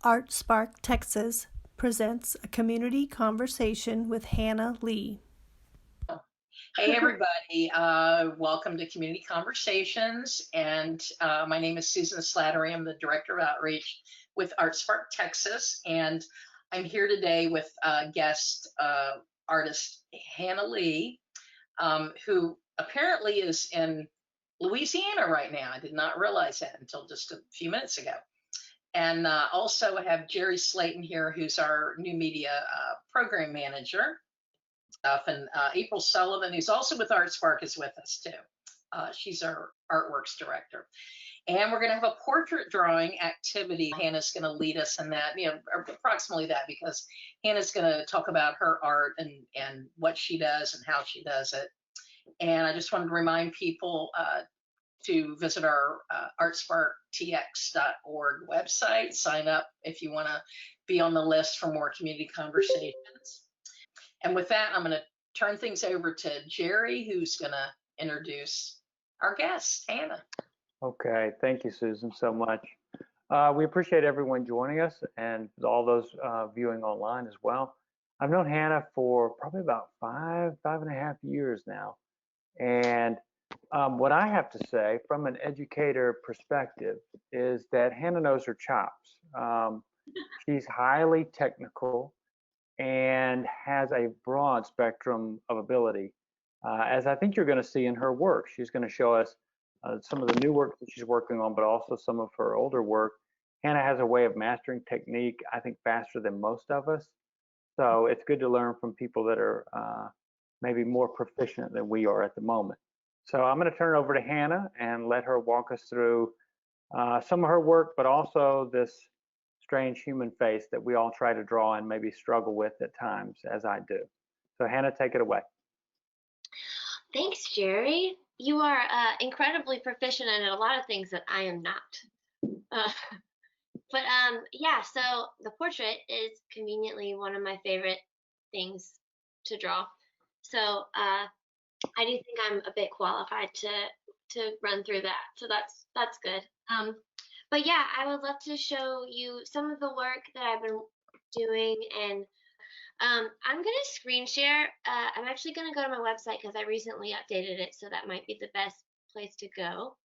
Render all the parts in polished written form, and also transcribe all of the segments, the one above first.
ArtSpark Texas presents a community conversation with Hannah Lee. Hey, everybody. Welcome to Community Conversations. And my name is Susan Slattery. I'm the Director of Outreach with ArtSpark Texas. And I'm here today with guest artist Hannah Lee, who apparently is in Louisiana right now. I did not realize that until just a few minutes ago. And also have Jerry Slayton here, who's our new media program manager. And April Sullivan, who's also with ArtSpark, is with us too. She's our artworks director. And we're going to have a portrait drawing activity. Hannah's going to lead us in that, approximately that, because Hannah's going to talk about her art and what she does and how she does it. And I just wanted to remind people to visit our artsparktx.org website. Sign up if you want to be on the list for more community conversations. And with that, I'm going to turn things over to Jerry, who's going to introduce our guest, Hannah. Okay, thank you, Susan, so much. We appreciate everyone joining us and all those viewing online as well. I've known Hannah for probably about five and a half years now. And what I have to say from an educator perspective is that Hannah knows her chops. She's highly technical and has a broad spectrum of ability, as I think you're going to see in her work. She's going to show us some of the new work that she's working on, but also some of her older work. Hannah has a way of mastering technique, I think, faster than most of us. So it's good to learn from people that are maybe more proficient than we are at the moment. So I'm going to turn it over to Hannah and let her walk us through some of her work, but also this strange human face that we all try to draw and maybe struggle with at times, as I do. So Hannah, take it away. Thanks, Jerry. You are incredibly proficient in a lot of things that I am not. Yeah, so the portrait is conveniently one of my favorite things to draw. So I do think I'm a bit qualified to run through that. So that's good. But yeah, I would love to show you some of the work that I've been doing, and I'm going to screen share. I'm actually going to go to my website because I recently updated it, so that might be the best place to go.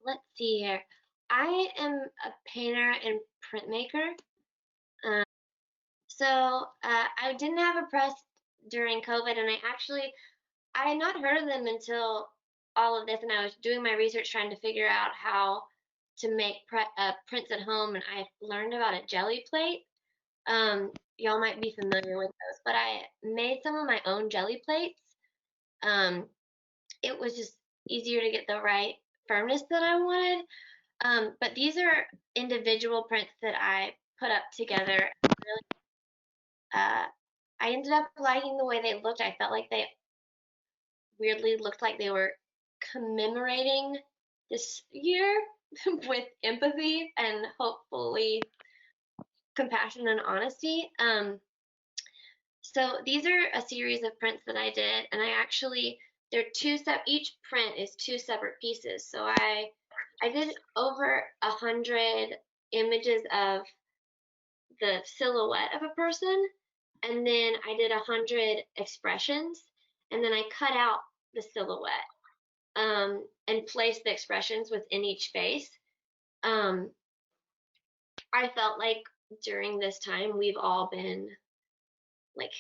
Let's see here. I am a painter and printmaker. So I didn't have a press during COVID, and I had not heard of them until all of this, and I was doing my research trying to figure out how to make prints at home, and I learned about a jelly plate. Y'all might be familiar with those, but I made some of my own jelly plates. It was just easier to get the right firmness that I wanted. But these are individual prints that I put up together. I ended up liking the way they looked. I felt like they weirdly looked like they were commemorating this year with empathy and hopefully compassion and honesty. So these are a series of prints that I did, and each print is two separate pieces. So I did over 100 images of the silhouette of a person, and then I did 100 expressions, and then I cut out the silhouette and placed the expressions within each face. I felt like during this time we've all been like,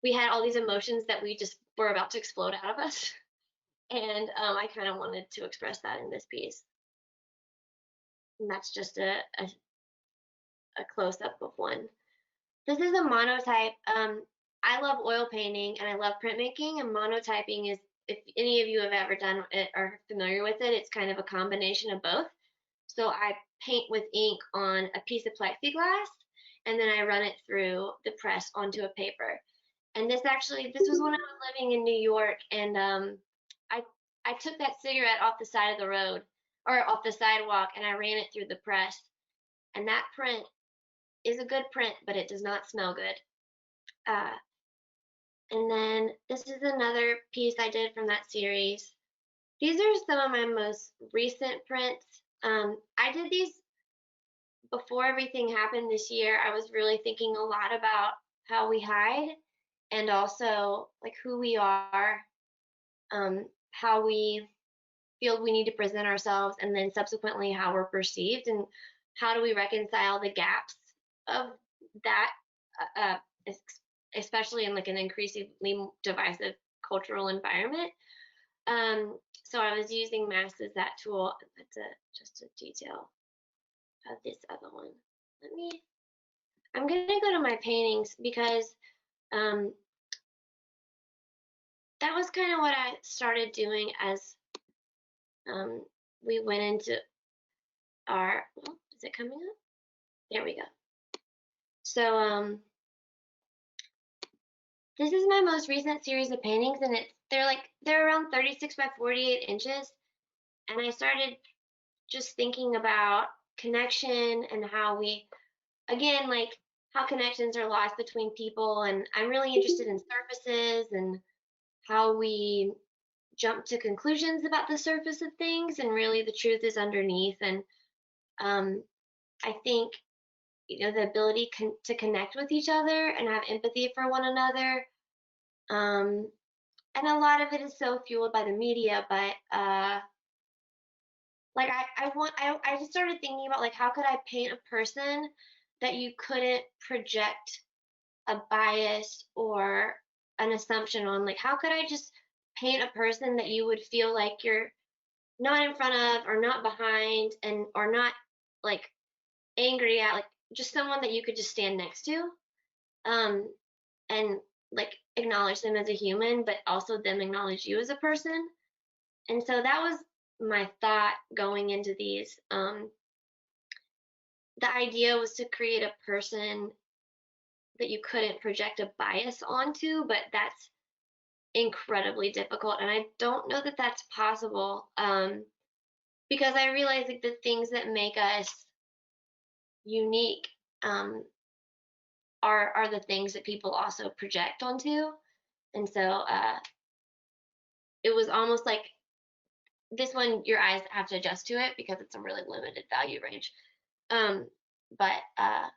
we had all these emotions that we just were about to explode out of us, and I kind of wanted to express that in this piece. And that's just a close-up of one. This is a monotype. I love oil painting and I love printmaking, and monotyping is, if any of you have ever done it or are familiar with it, it's kind of a combination of both. So I paint with ink on a piece of plexiglass, and then I run it through the press onto a paper. And this was when I was living in New York, and I took that cigarette off the side of the road, or off the sidewalk, and I ran it through the press. And that print is a good print, but it does not smell good. And then this is another piece I did from that series. These are some of my most recent prints. I did these before everything happened this year, I was really thinking a lot about how we hide and also like who we are, how we feel we need to present ourselves, and then subsequently how we're perceived, and how do we reconcile the gaps of that, especially in like an increasingly divisive cultural environment. So I was using masks as that tool. That's just a detail of this other one. I'm gonna go to my paintings because um, that was kind of what I started doing as we went into our, oh, is it coming up? There we go. So this is my most recent series of paintings, and they're around 36 by 48 inches. And I started just thinking about connection and how we, again, like how connections are lost between people. And I'm really interested in surfaces and how we jump to conclusions about the surface of things, and really the truth is underneath. And I think, the ability to connect with each other and have empathy for one another. And a lot of it is so fueled by the media, but like I just started thinking about like how could I paint a person that you couldn't project a bias or an assumption on. Like how could I just paint a person that you would feel like you're not in front of or not behind, and or not like angry at, like just someone that you could just stand next to, and like acknowledge them as a human, but also them acknowledge you as a person. And so that was my thought going into these. The idea was to create a person that you couldn't project a bias onto, but that's incredibly difficult. And I don't know that that's possible, because I realize like the things that make us unique are the things that people also project onto. And so it was almost like this one, your eyes have to adjust to it because it's a really limited value range. But I,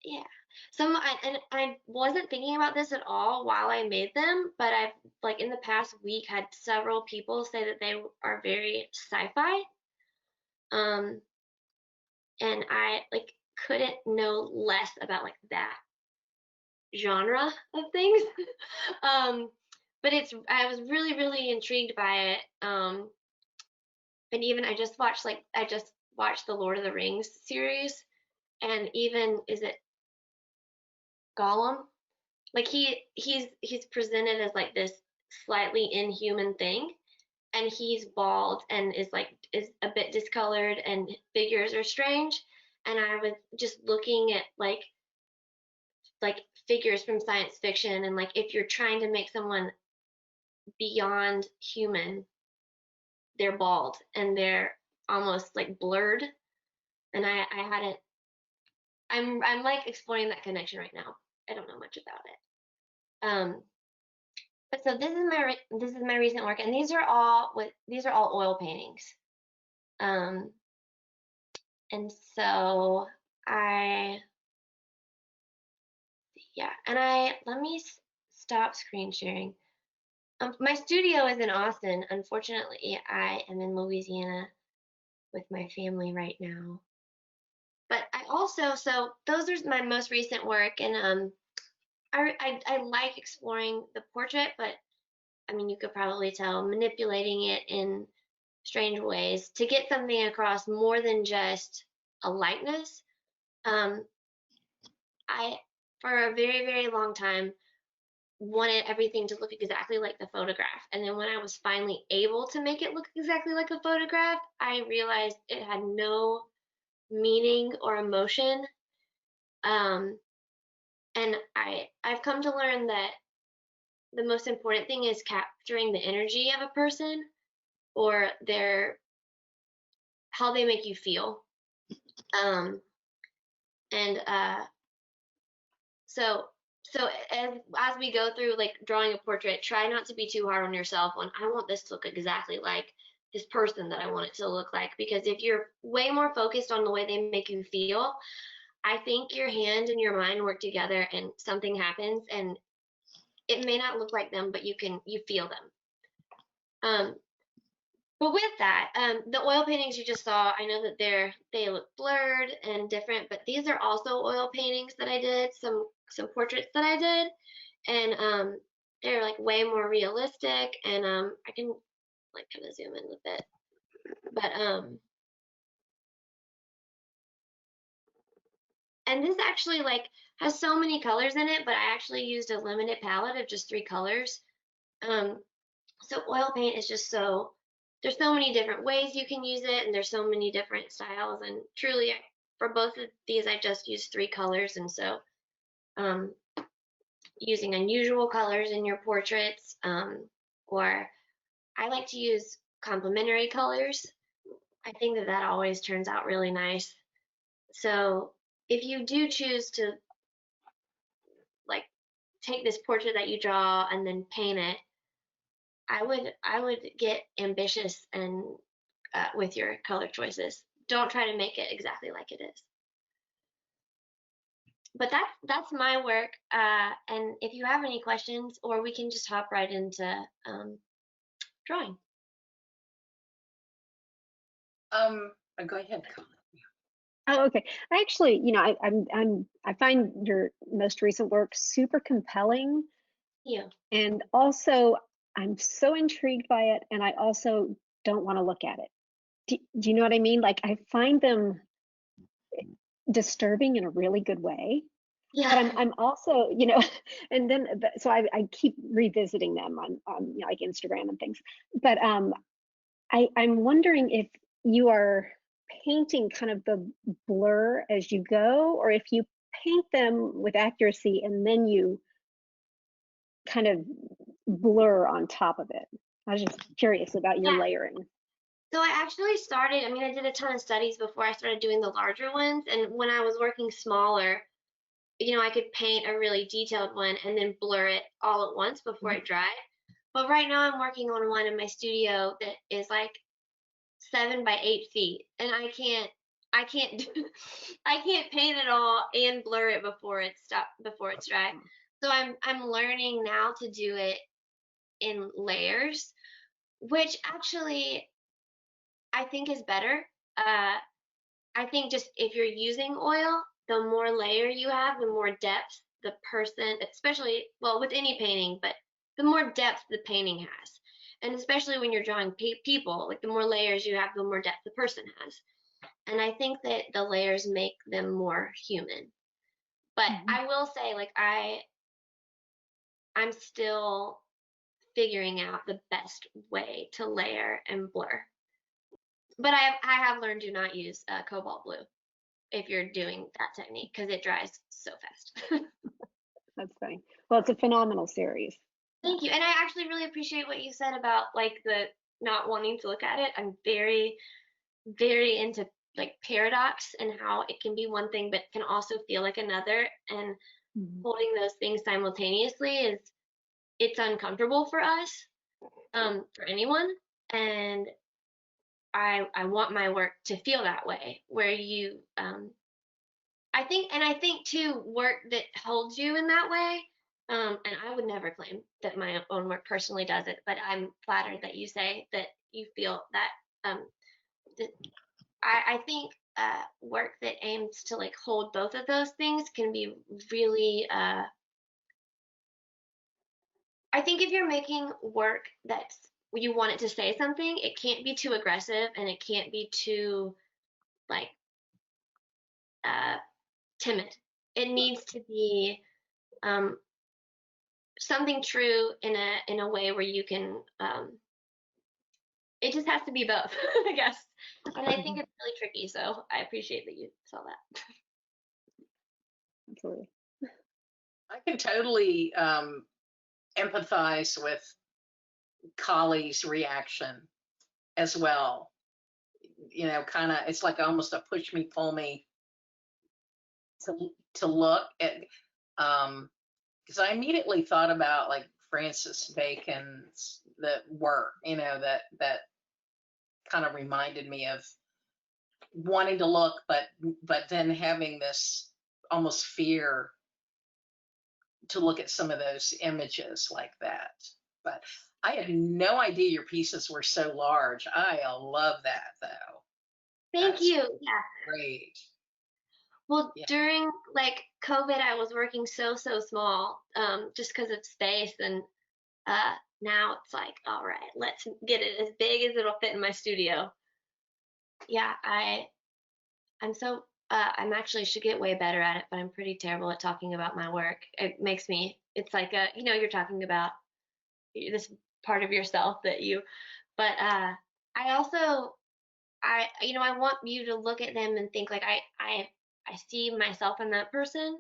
yeah. And I wasn't thinking about this at all while I made them, but I've like in the past week had several people say that they are very sci-fi. And I like couldn't know less about like that genre of things. But I was really, really intrigued by it. And even I just watched the Lord of the Rings series, and even is it Gollum? Like he's presented as like this slightly inhuman thing, and he's bald and is a bit discolored, and figures are strange. And I was just looking at like figures from science fiction, and like if you're trying to make someone beyond human, they're bald and they're almost like blurred. And I hadn't I'm like exploring that connection right now. I don't know much about it. But so this is my recent work, and these are all oil paintings. And so I yeah, and let me stop screen sharing. My studio is in Austin. Unfortunately, I am in Louisiana with my family right now. But I also, so those are my most recent work, and I like exploring the portrait, but I mean, you could probably tell, manipulating it in strange ways to get something across more than just a likeness. Um, I, for a very, very long time, wanted everything to look exactly like the photograph. And then when I was finally able to make it look exactly like a photograph, I realized it had no meaning or emotion. And I've come to learn that the most important thing is capturing the energy of a person, or how they make you feel. And so as we go through like drawing a portrait, try not to be too hard on yourself on I want this to look exactly like this person that I want it to look like. Because if you're way more focused on the way they make you feel, I think your hand and your mind work together and something happens, and it may not look like them, but you feel them. But with that, the oil paintings you just saw, I know that they look blurred and different, but these are also oil paintings that I did, some portraits that I did, and they're like way more realistic, and I can like kind of zoom in a bit, but and this actually like has so many colors in it, but I actually used a limited palette of just 3 colors. So oil paint is just there's so many different ways you can use it, and there's so many different styles, and truly for both of these I just used 3 colors. And so using unusual colors in your portraits, or I like to use complementary colors. I think that always turns out really nice. So if you do choose to like take this portrait that you draw and then paint it, I would get ambitious and with your color choices. Don't try to make it exactly like it is. But that's my work. And if you have any questions, or we can just hop right into drawing. Go ahead, Colin. Oh, okay. I actually, I find your most recent work super compelling, Yeah. and also I'm so intrigued by it, and I also don't want to look at it. Do you know what I mean? Like, I find them disturbing in a really good way, but Yeah. I'm also, and then so I keep revisiting them on like Instagram and things. But I'm wondering if you are painting kind of the blur as you go, or if you paint them with accuracy and then you kind of blur on top of it. I was just curious about your Yeah. layering. So I actually started, I mean, I did a ton of studies before I started doing the larger ones. And when I was working smaller, I could paint a really detailed one and then blur it all at once before it dried. But right now I'm working on one in my studio that is like 7 by 8 feet, and I can't I can't paint it all and blur it before it's dry. So I'm learning now to do it in layers, which actually I think is better. I think just if you're using oil, the more layer you have, the more depth the person, especially, well, with any painting, but the more depth the painting has. And especially when you're drawing people, like the more layers you have, the more depth the person has. And I think that the layers make them more human. But I will say, like, I'm still figuring out the best way to layer and blur. But I have learned to not use cobalt blue if you're doing that technique, because it dries so fast. That's fine. Well, it's a phenomenal series. Thank you. And I actually really appreciate what you said about like the not wanting to look at it. I'm very, very into like paradox and how it can be one thing but can also feel like another. And holding those things simultaneously it's uncomfortable for us, for anyone. And I want my work to feel that way, where you I think too, work that holds you in that way. And I would never claim that my own work personally does it, but I'm flattered that you say that you feel that. That I think work that aims to like hold both of those things can be really. I think if you're making work that's you want it to say something, it can't be too aggressive and it can't be too like timid. It needs to be something true in a way where you can it just has to be both. I guess, and I think it's really tricky, so I appreciate that you saw that. Absolutely. I can totally empathize with Collie's reaction as well. Kind of, it's like almost a push me, pull me to look at, because I immediately thought about like Francis Bacon's the work, that kind of reminded me of wanting to look, but then having this almost fear to look at some of those images like that. But I had no idea your pieces were so large. I love that though. Thank That's you. Yeah. great. Well, Yeah. during like COVID, I was working so small, just because of space, and now it's like, all right, let's get it as big as it'll fit in my studio. Yeah, I'm so I'm actually should get way better at it, but I'm pretty terrible at talking about my work. It makes me, it's like you're talking about this part of yourself that you, but I also I want you to look at them and think like I see myself in that person,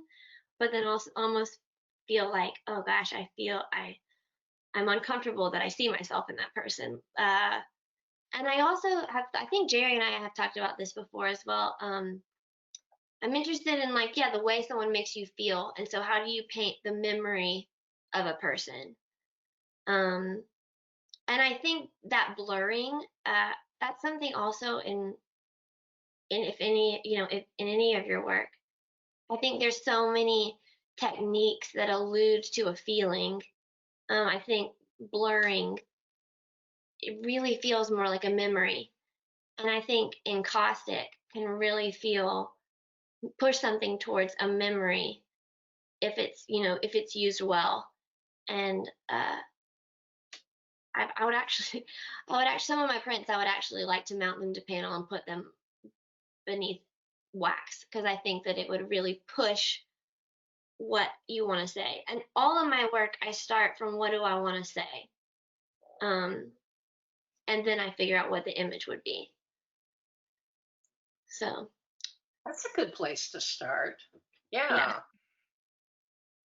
but then also almost feel like, oh gosh, I'm uncomfortable that I see myself in that person. And I also have, I think Jerry and I have talked about this before as well. I'm interested in like, yeah, the way someone makes you feel. And so how do you paint the memory of a person? Um, and I think that blurring, that's something also in if any, if in any of your work. I think there's so many techniques that allude to a feeling. I think blurring, it really feels more like a memory. And I think encaustic can really push something towards a memory if if it's used well. And I would actually, some of my prints, I would actually like to mount them to panel and put them beneath wax, because I think that it would really push what you want to say. And all of my work, I start from what do I want to say, and then I figure out what the image would be. So That's a good place to start. yeah, Yeah.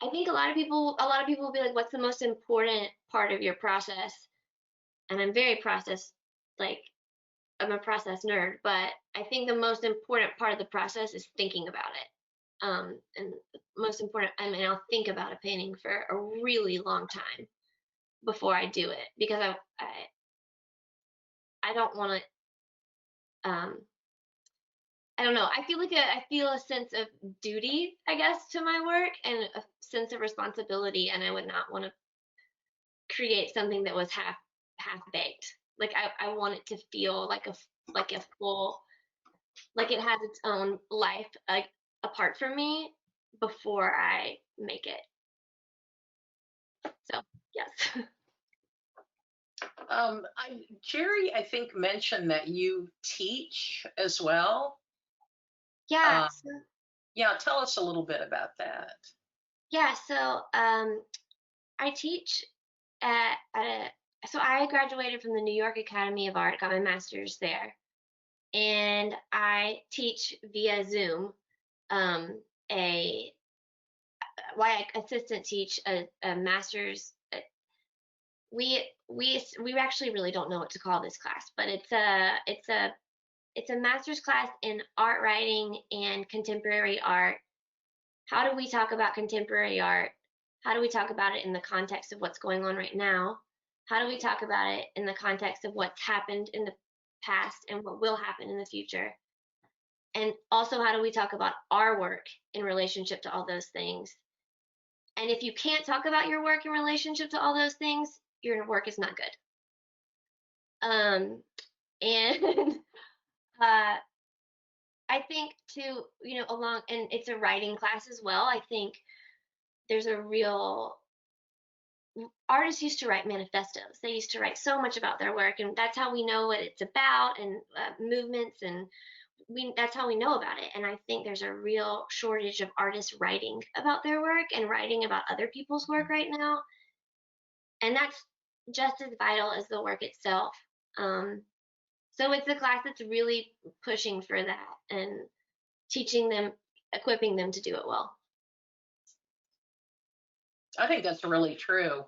I think a lot of people will be like, "What's the most important part of your process?" And I'm very process, like I'm a process nerd, but I think the most important part of the process is thinking about it. And the most important, I mean, I'll think about a painting for a really long time before I do it, because I don't want to. I don't know. I feel a sense of duty, I guess, to my work, and a sense of responsibility, and I would not want to create something that was half baked. Like I want it to feel like a full, like it has its own life, like apart from me, before I make it. So yes. Jerry, I think mentioned that you teach as well. Yeah. Uh, yeah, tell us a little bit about that. Yeah. So I teach at a. So I graduated from the New York Academy of Art, got my master's there, and I teach via Zoom. A Why I assistant teach a master's. We actually really don't know what to call this class, but it's a master's class in art writing and contemporary art. How do we talk about contemporary art? How do we talk about it in the context of what's going on right now? How do we talk about it in the context of what's happened in the past and what will happen in the future? And also, how do we talk about our work in relationship to all those things? And if you can't talk about your work in relationship to all those things, your work is not good. And I think too, along, and it's a writing class as well. I think there's a real, artists used to write manifestos. They used to write so much about their work, and that's how we know what it's about, and movements, and that's how we know about it. And I think there's a real shortage of artists writing about their work and writing about other people's work right now. And that's just as vital as the work itself. So it's a class that's really pushing for that and teaching them, equipping them to do it well. I think that's really true.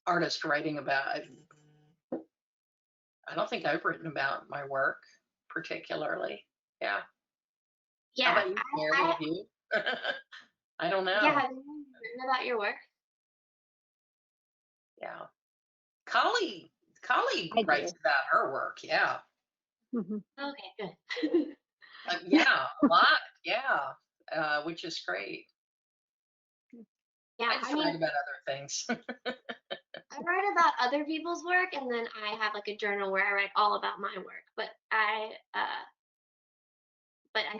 Artist writing about, I don't think I've written about my work particularly. Yeah. How Yeah, about you, Mary? Have you? I don't know. yeah. Have you written about your work? Yeah. Kali, colleague I writes do. about her work. Yeah. Mhm. Okay, good. Yeah, a lot. Yeah. Which is great. Yeah, I I just mean, write about other things. I write about other people's work, and then I have like a journal where I write all about my work. But I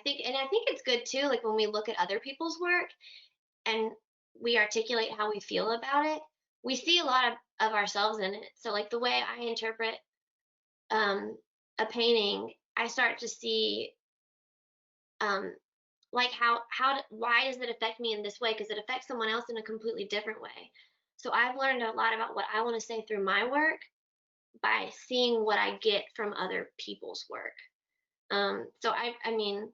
think, and I think it's good too, like when we look at other people's work and we articulate how we feel about it, we see a lot of ourselves in it. So like the way I interpret um, a painting, I start to see um, like why does it affect me in this way? Because it affects someone else in a completely different way. So I've learned a lot about what I want to say through my work by seeing what I get from other people's work. So I mean,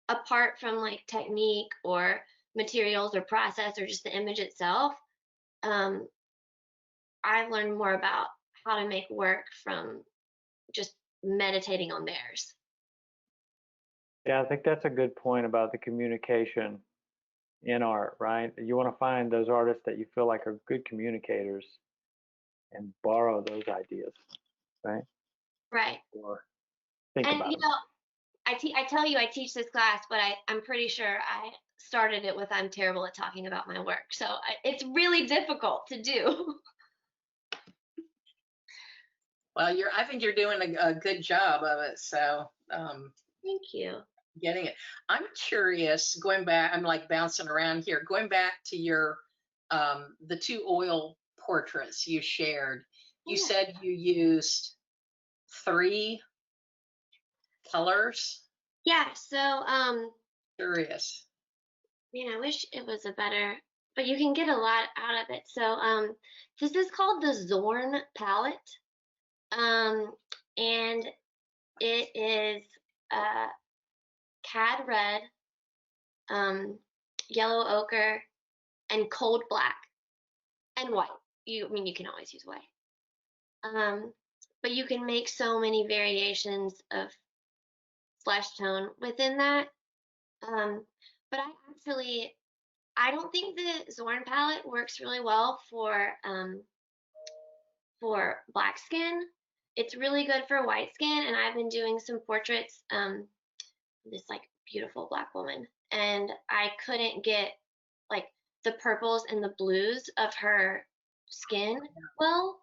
apart from like technique or materials or process or just the image itself, um, I've learned more about how to make work from just meditating on theirs. Yeah, I think that's a good point about the communication in art, right? You want to find those artists that you feel like are good communicators and borrow those ideas, right? Right. Or think And about you them. know, I tell you I teach this class, but I'm pretty sure I started it with I'm terrible at talking about my work. So it's really difficult to do. Well, I think you're doing a good job of it. So, Thank you. getting it. I'm curious, going back, I'm like bouncing around here, going back to your, the two oil portraits you shared. You Yeah. said you used 3 colors. Yeah. So Curious. man, I wish it was a better, but you can get a lot out of it. So this is called the Zorn palette. Um, and it is uh, cad red, um, yellow ochre, and cold black, and white. I mean, you can always use white. Um, but you can make so many variations of flesh tone within that. Um, but I don't think the Zorn palette works really well for black skin. It's really good for white skin, and I've been doing some portraits. This like beautiful black woman, and I couldn't get like the purples and the blues of her skin well,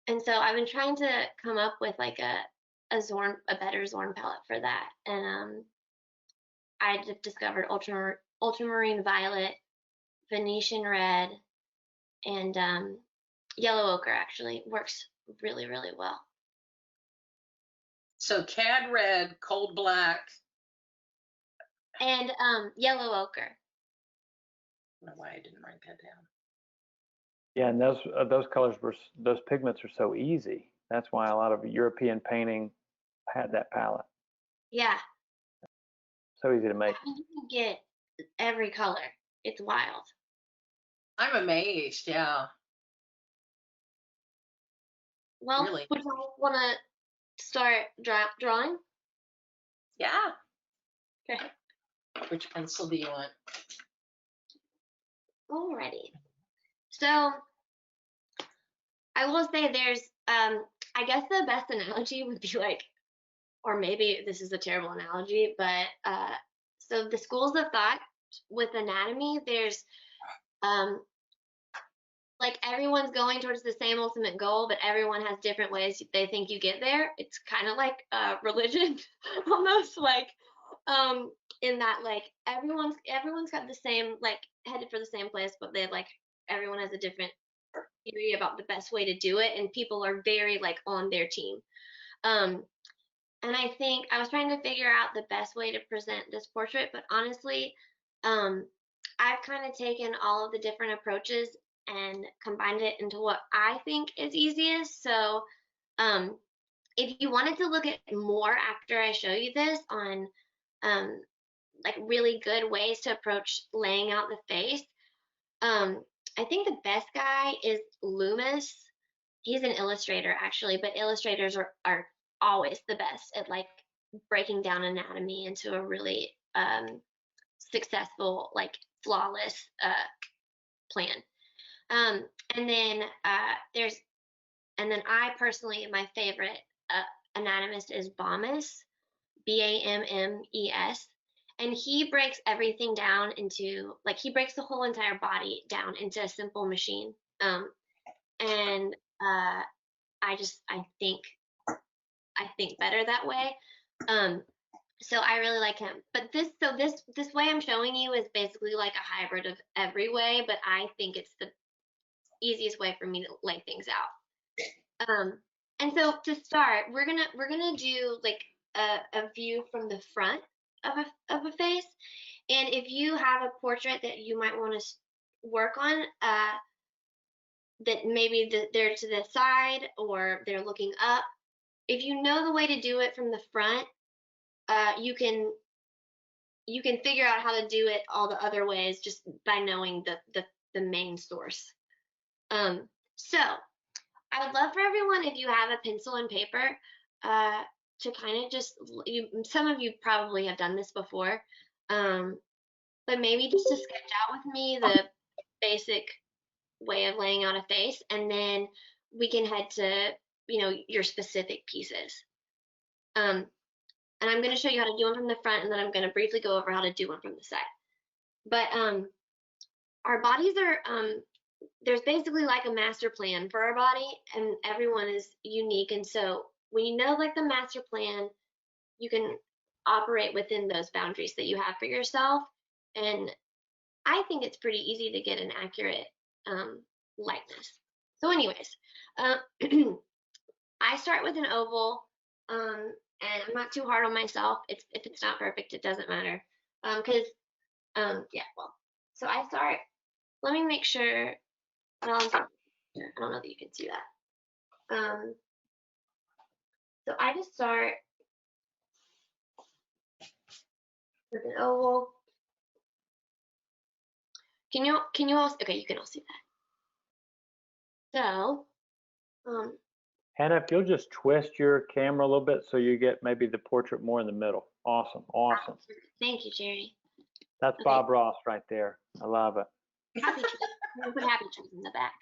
and so I've been trying to come up with like a better Zorn palette for that, and I discovered ultramarine violet, Venetian red, and yellow ochre actually works really really well. So cad red, cold black. And yellow ochre. I don't know why I didn't write that down. Yeah, and those colors those pigments are so easy. That's why a lot of European painting had that palette. Yeah, So easy to make. I mean, you can get every color. It's wild. I'm amazed. Yeah, Well, really. would you want to start drawing? Yeah. Okay. Which pencil do you want? Alrighty. So I will say there's I guess the best analogy would be like, or maybe this is a terrible analogy, but so the schools of thought with anatomy, there's um like everyone's going towards the same ultimate goal, but everyone has different ways they think you get there. It's kind of like religion, almost like in that like everyone's got the same like headed for the same place, but they like everyone has a different theory about the best way to do it, and people are very like on their team. Um, and I think I was trying to figure out the best way to present this portrait, but honestly, um, I've kind of taken all of the different approaches and combined it into what I think is easiest. So, um, if you wanted to look at more after I show you this on um, like really good ways to approach laying out the face, I think the best guy is Loomis. He's an illustrator actually, but illustrators are always the best at like breaking down anatomy into a really successful, like flawless plan. And then there's And then I personally, my favorite anatomist is Bammes, Bammes, and he breaks everything down into, like, he breaks the whole entire body down into a simple machine. And I think better that way. So I really like him. But this way I'm showing you is basically like a hybrid of every way, but I think it's the easiest way for me to lay things out. And so to start, we're gonna do like a view from the front of a face. And if you have a portrait that you might want to work on, that maybe they're to the side or they're looking up, if you know the way to do it from the front, you can figure out how to do it all the other ways just by knowing the main source. So I would love for everyone, if you have a pencil and paper, to kind of just, some of you probably have done this before, but maybe just to sketch out with me the basic way of laying out a face, and then we can head to, your specific pieces. And I'm going to show you how to do one from the front, and then I'm going to briefly go over how to do one from the side. But our bodies are, there's basically like a master plan for our body, and everyone is unique. And so when you know like the master plan, you can operate within those boundaries that you have for yourself. And I think it's pretty easy to get an accurate likeness. So anyways, I start with an oval, and I'm not too hard on myself. If it's not perfect, it doesn't matter. Yeah, well, so I start, let me make sure, well, I don't know that you can see that. So I just start with an oval. Can you all, okay, you can all see that. So, Hannah, if you'll just twist your camera a little bit so you get maybe the portrait more in the middle. Awesome, awesome. Thank you, Jerry. That's Okay. Bob Ross right there. I love it. Happy trees. I'm gonna put happy trees in the back.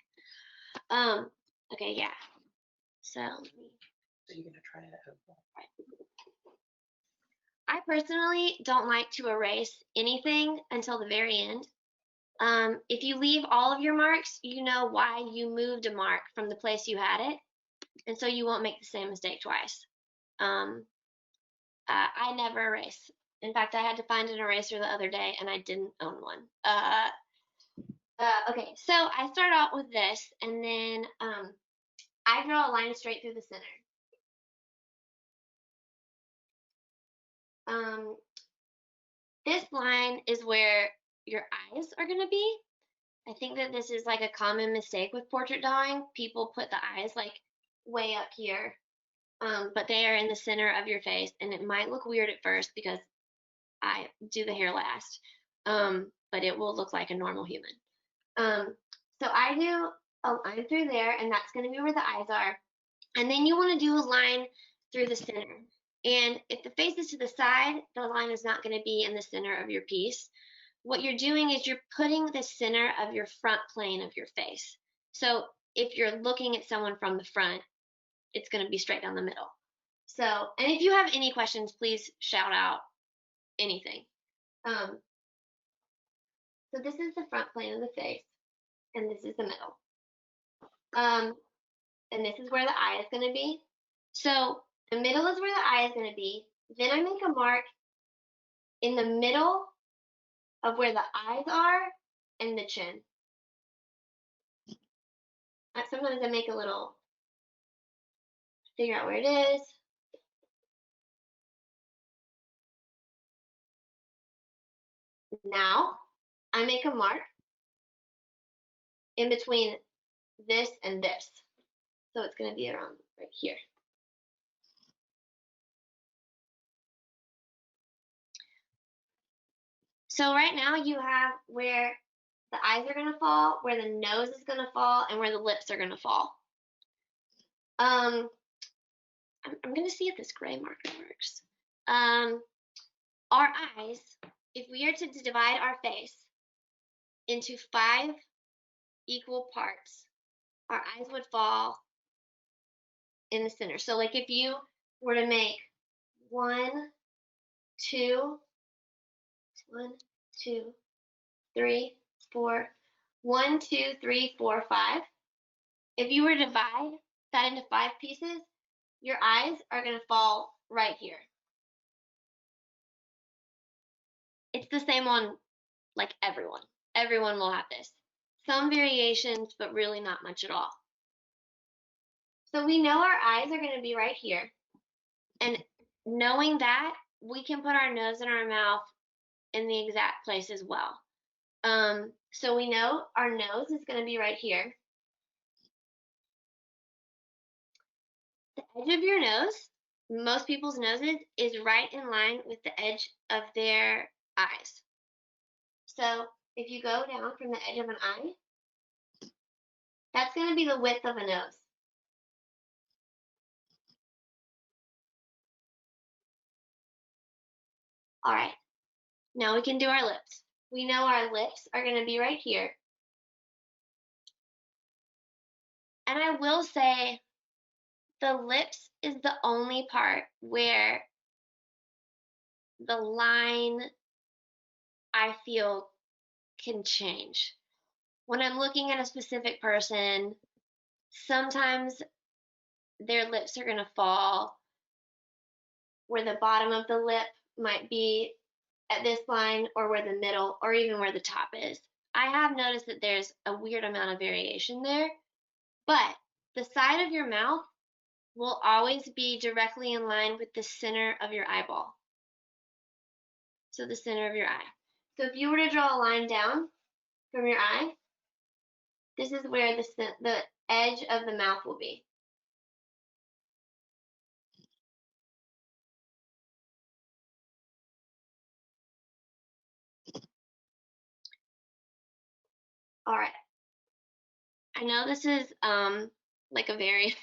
Okay, yeah. So you're gonna try it out. I personally don't like to erase anything until the very end. If you leave all of your marks, you know why you moved a mark from the place you had it, and so you won't make the same mistake twice. I never erase. In fact, I had to find an eraser the other day, and I didn't own one. Okay, so I start out with this, and then I draw a line straight through the center. This line is where your eyes are going to be. I think that this is like a common mistake with portrait drawing. People put the eyes like way up here, but they are in the center of your face, and it might look weird at first because I do the hair last, but it will look like a normal human. So I do a line through there, and that's going to be where the eyes are. And then you want to do a line through the center. And if the face is to the side, the line is not going to be in the center of your piece. What you're doing is you're putting the center of your front plane of your face. So if you're looking at someone from the front, it's going to be straight down the middle. So, and if you have any questions, please shout out anything. So this is the front plane of the face, and this is the middle. And this is where the eye is going to be. So the middle is where the eye is going to be. Then I make a mark in the middle of where the eyes are and the chin. Sometimes I make a little, figure out where it is. Now I make a mark in between this and this. So it's going to be around right here. So right now you have where the eyes are going to fall, where the nose is going to fall, and where the lips are going to fall. I'm going to see if this gray marker works. Our eyes, if we are to divide our face into 5 equal parts, our eyes would fall in the center. So like if you were to make 1, 2, 1, 2, 3, 4, 1, 2, 3, 4, 5. If you were to divide that into 5 pieces, your eyes are going to fall right here. It's the same on like everyone. Everyone will have this. Some variations, but really not much at all. So we know our eyes are going to be right here. And knowing that, we can put our nose and our mouth in the exact place as well. So we know our nose is going to be right here. The edge of your nose, most people's noses, is right in line with the edge of their eyes. So if you go down from the edge of an eye, that's going to be the width of a nose. All right, now we can do our lips. We know our lips are going to be right here. And I will say the lips is the only part where the line I feel can change. When I'm looking at a specific person, sometimes their lips are going to fall where the bottom of the lip might be at this line, or where the middle, or even where the top is. I have noticed that there's a weird amount of variation there, but the side of your mouth will always be directly in line with the center of your eyeball. So the center of your eye. So if you were to draw a line down from your eye, this is where the edge of the mouth will be. All right. I know this is like a very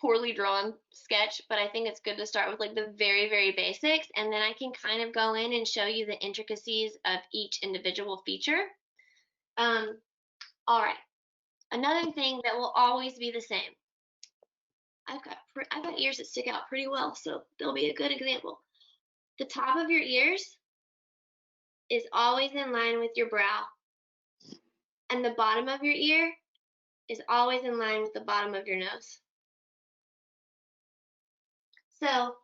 poorly drawn sketch, but I think it's good to start with like the very, very basics, and then I can kind of go in and show you the intricacies of each individual feature. All right. Another thing that will always be the same. I've got ears that stick out pretty well, so they'll be a good example. The top of your ears is always in line with your brow, and the bottom of your ear is always in line with the bottom of your nose. So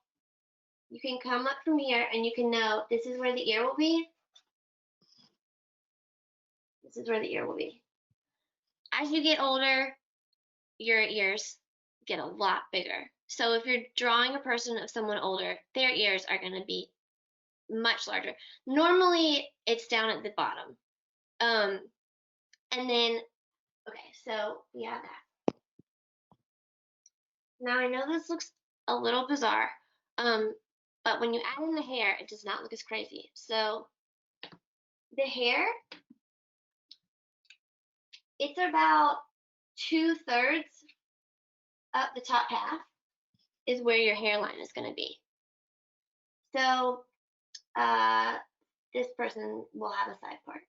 you can come up from here and you can know this is where the ear will be. This is where the ear will be. As you get older, your ears get a lot bigger. So if you're drawing a person of someone older, their ears are going to be much larger. Normally, it's down at the bottom. And then, okay, so we have that. Now, I know this looks a little bizarre, but when you add in the hair, it does not look as crazy. So the hair, it's about 2/3 up the top half is where your hairline is going to be. So this person will have a side part.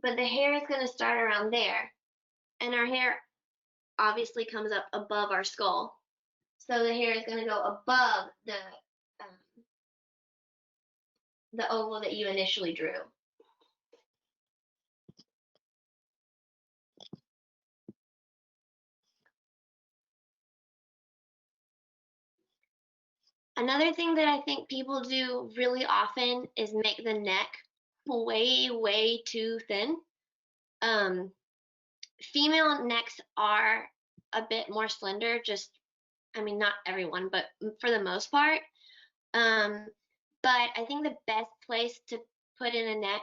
But the hair is going to start around there, and our hair obviously comes up above our skull. So the hair is going to go above the oval that you initially drew. Another thing that I think people do really often is make the neck way, way too thin. Female necks are a bit more slender, I mean, not everyone, but for the most part. But I think the best place to put in a neck,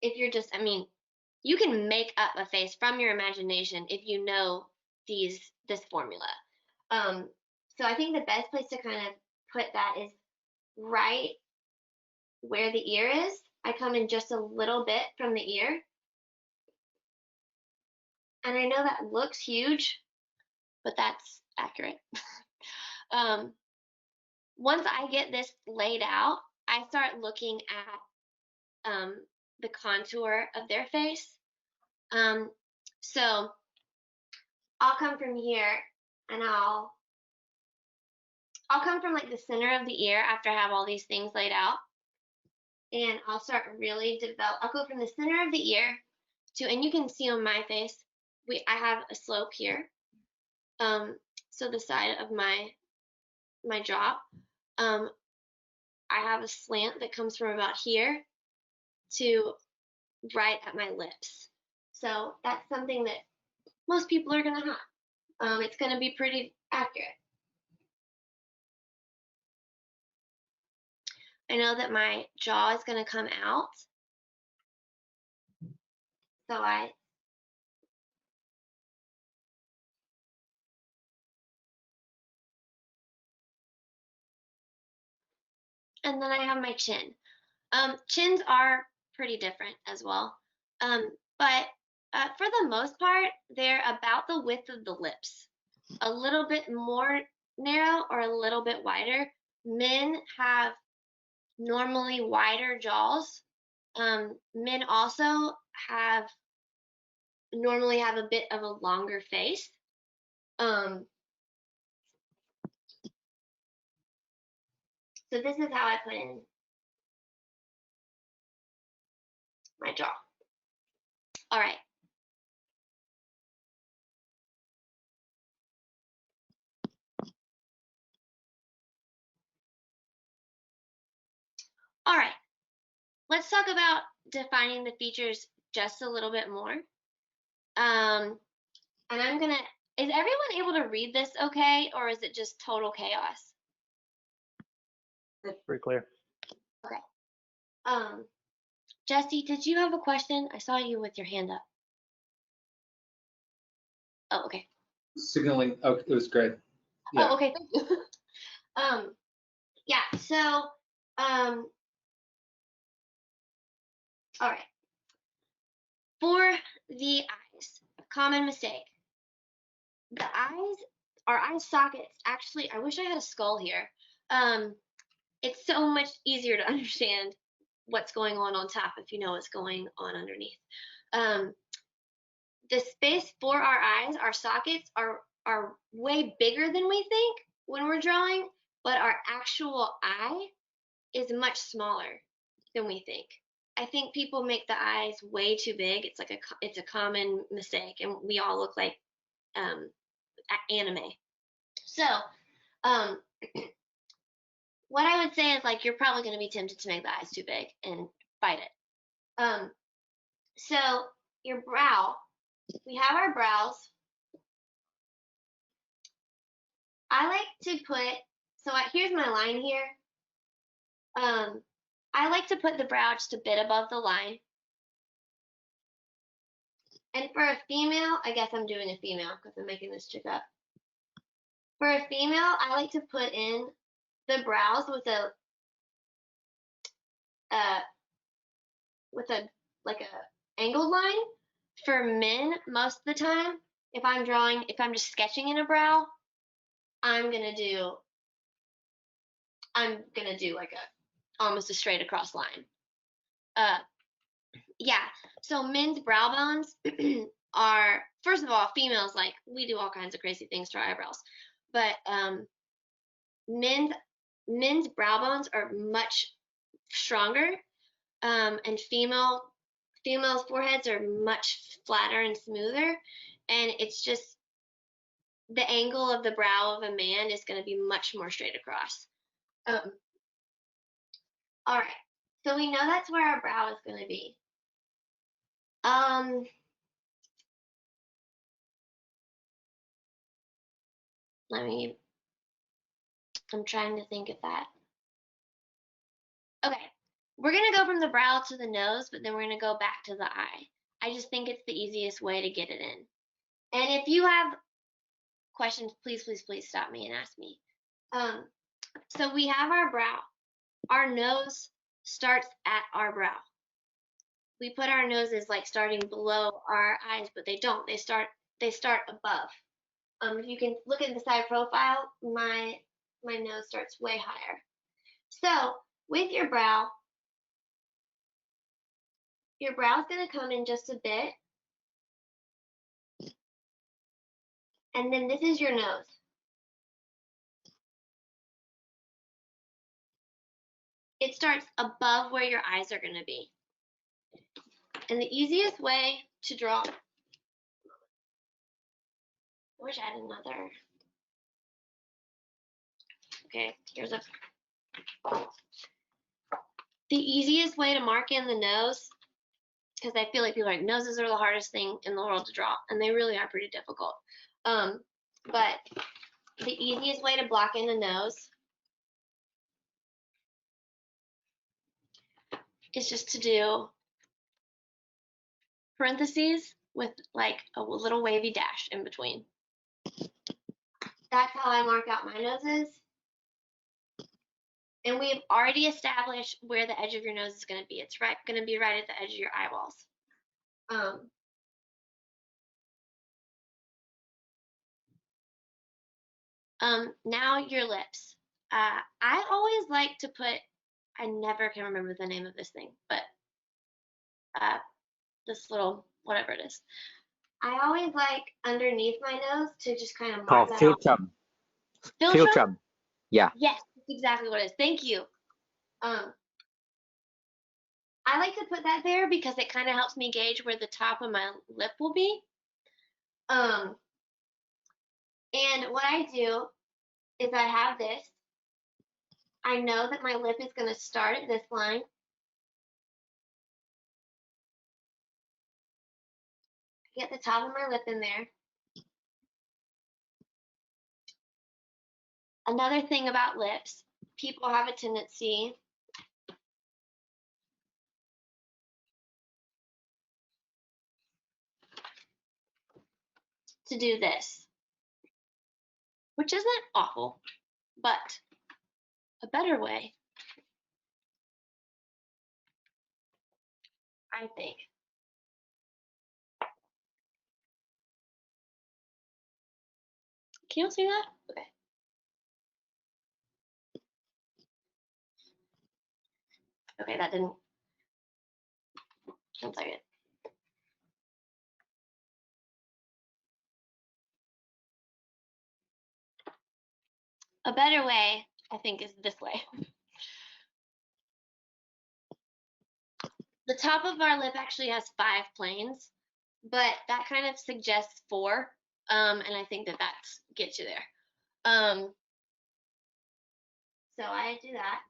if you're I mean, you can make up a face from your imagination if you know this formula. So I think the best place to kind of put that is right where the ear is. I come in just a little bit from the ear. And I know that looks huge, but that's accurate. Once I get this laid out, I start looking at the contour of their face. So I'll come from here and I'll come from like the center of the ear after I have all these things laid out. And I'll start really I'll go from the center of the ear to, and you can see on my face, I have a slope here. So the side of my jaw, I have a slant that comes from about here to right at my lips. So that's something that most people are gonna have. It's gonna be pretty accurate. I know that my jaw is gonna come out. So and then I have my chin. Chins are pretty different as well. But for the most part, they're about the width of the lips. A little bit more narrow or a little bit wider. Men have normally wider jaws. Men also normally have a bit of a longer face. So this is how I put in my jaw. All right. All right. Let's talk about defining the features just a little bit more. And I'm gonna, is everyone able to read this okay, or is it just total chaos? Pretty clear. Okay. Jesse, did you have a question? I saw you with your hand up. Oh, okay. Signaling. Oh, it was great. Yeah. Oh, okay, thank you. Yeah, so, all right. For the eyes, a common mistake. The eyes, our eye sockets, actually, I wish I had a skull here. It's so much easier to understand what's going on top if you know what's going on underneath. The space for our eyes, our sockets, are way bigger than we think when we're drawing, but our actual eye is much smaller than we think. I think people make the eyes way too big. It's a common mistake, and we all look like anime. So, what I would say is like you're probably going to be tempted to make the eyes too big and fight it. So your brow, we have our brows. I like to put, here's my line here. I like to put the brow just a bit above the line. And for a female, I guess I'm doing a female because I'm making this chick up. For a female, I like to put in the brows with a like a angled line. For men, most of the time, if I'm just sketching in a brow, I'm gonna do like almost a straight across line. Yeah, so men's brow bones are, first of all, females, like, we do all kinds of crazy things to our eyebrows, but men's brow bones are much stronger, and females' foreheads are much flatter and smoother, and it's just the angle of the brow of a man is going to be much more straight across. All right, so we know that's where our brow is going to be. I'm trying to think of that. Okay, we're going to go from the brow to the nose, but then we're going to go back to the eye. I just think it's the easiest way to get it in. And if you have questions, please, please, please stop me and ask me. So we have our brow. Our nose starts at our brow. We put our noses like starting below our eyes, but they don't. They start above. If you can look at the side profile, my nose starts way higher. So with your brow, Your brow's going to come in just a bit. And then this is your nose. It starts above where your eyes are going to be. And the easiest way to draw, I wish I had another. Okay, here's a. The easiest way to mark in the nose, because I feel like people are like, noses are the hardest thing in the world to draw, and they really are pretty difficult. But the easiest way to block in the nose is just to do parentheses with like a little wavy dash in between. That's how I mark out my noses. And we've already established where the edge of your nose is going to be. It's going to be right at the edge of your eyeballs. Now your lips. I always like to put, I never can remember the name of this thing, but this little, whatever it is. I always like underneath my nose to just kind of mark Called that out. philtrum. Philtrum? Philtrum. Yeah. Yes, that's exactly what it is. Thank you. I like to put that there because it kind of helps me gauge where the top of my lip will be. And what I do is I have this. I know that my lip is going to start at this line. Get the top of my lip in there. Another thing about lips, people have a tendency to do this, which isn't awful, but a better way, I think. Can you all see that? Okay. Okay, that didn't. 1 second. A better way, I think, is this way. The top of our lip actually has 5 planes, but that kind of suggests 4, and I think that gets you there. So I do that.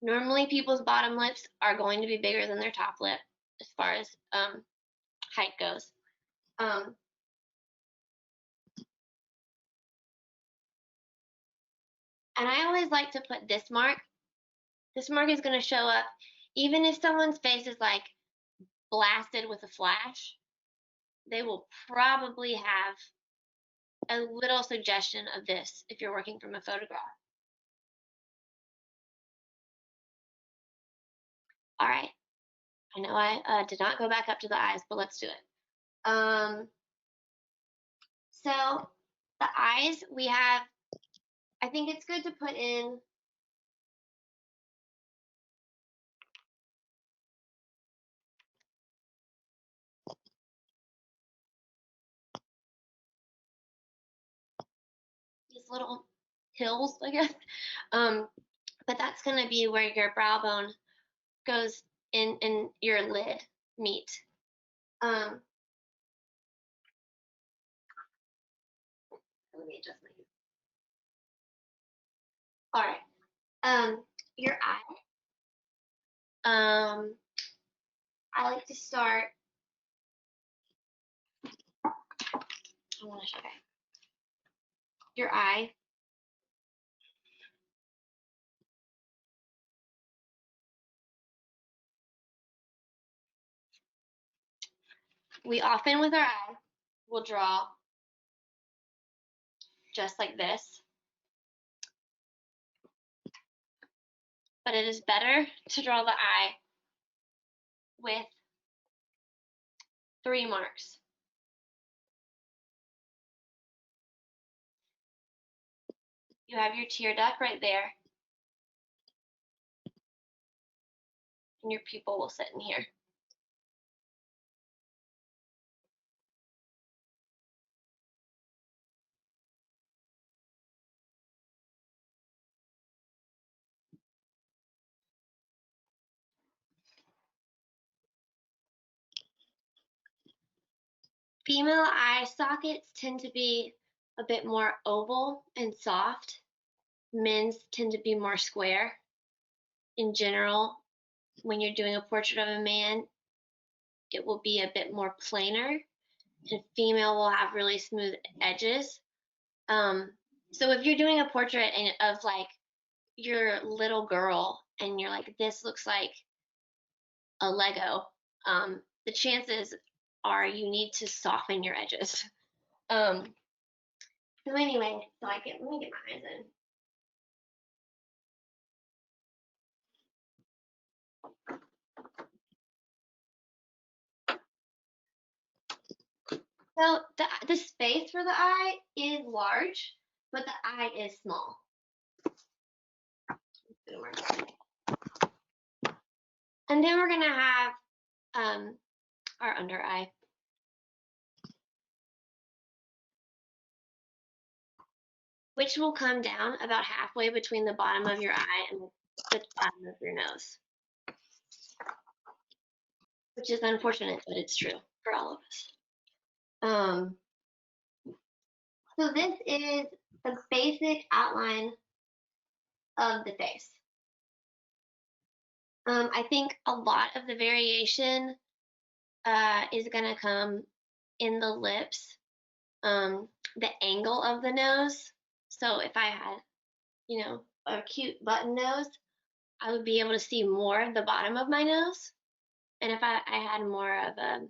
Normally, people's bottom lips are going to be bigger than their top lip as far as height goes. And I always like to put this mark. This mark is going to show up even if someone's face is like blasted with a flash. They will probably have a little suggestion of this if you're working from a photograph. All right. I know I did not go back up to the eyes, but let's do it. So the eyes, we have, I think it's good to put in these little hills, I guess. But that's going to be where your brow bone goes in and your lid meet. Let me adjust my. All right. Your eye. I like to start. Okay. Your eye. We often, with our eye, will draw just like this. But it is better to draw the eye with 3 marks. You have your tear duct right there. and your pupil will sit in here. Female eye sockets tend to be a bit more oval and soft. Men's tend to be more square. In general, when you're doing a portrait of a man, it will be a bit more planar, and female will have really smooth edges. So if you're doing a portrait of like your little girl and you're like, this looks like a Lego, the chances are you need to soften your edges. So anyway, let me get my eyes in. So the space for the eye is large, but the eye is small. And then we're gonna have our under eye. Which will come down about halfway between the bottom of your eye and the bottom of your nose. Which is unfortunate, but it's true for all of us. So this is the basic outline of the face. I think a lot of the variation is gonna come in the lips, the angle of the nose. So if I had, you know, a cute button nose, I would be able to see more of the bottom of my nose. And if I had more of a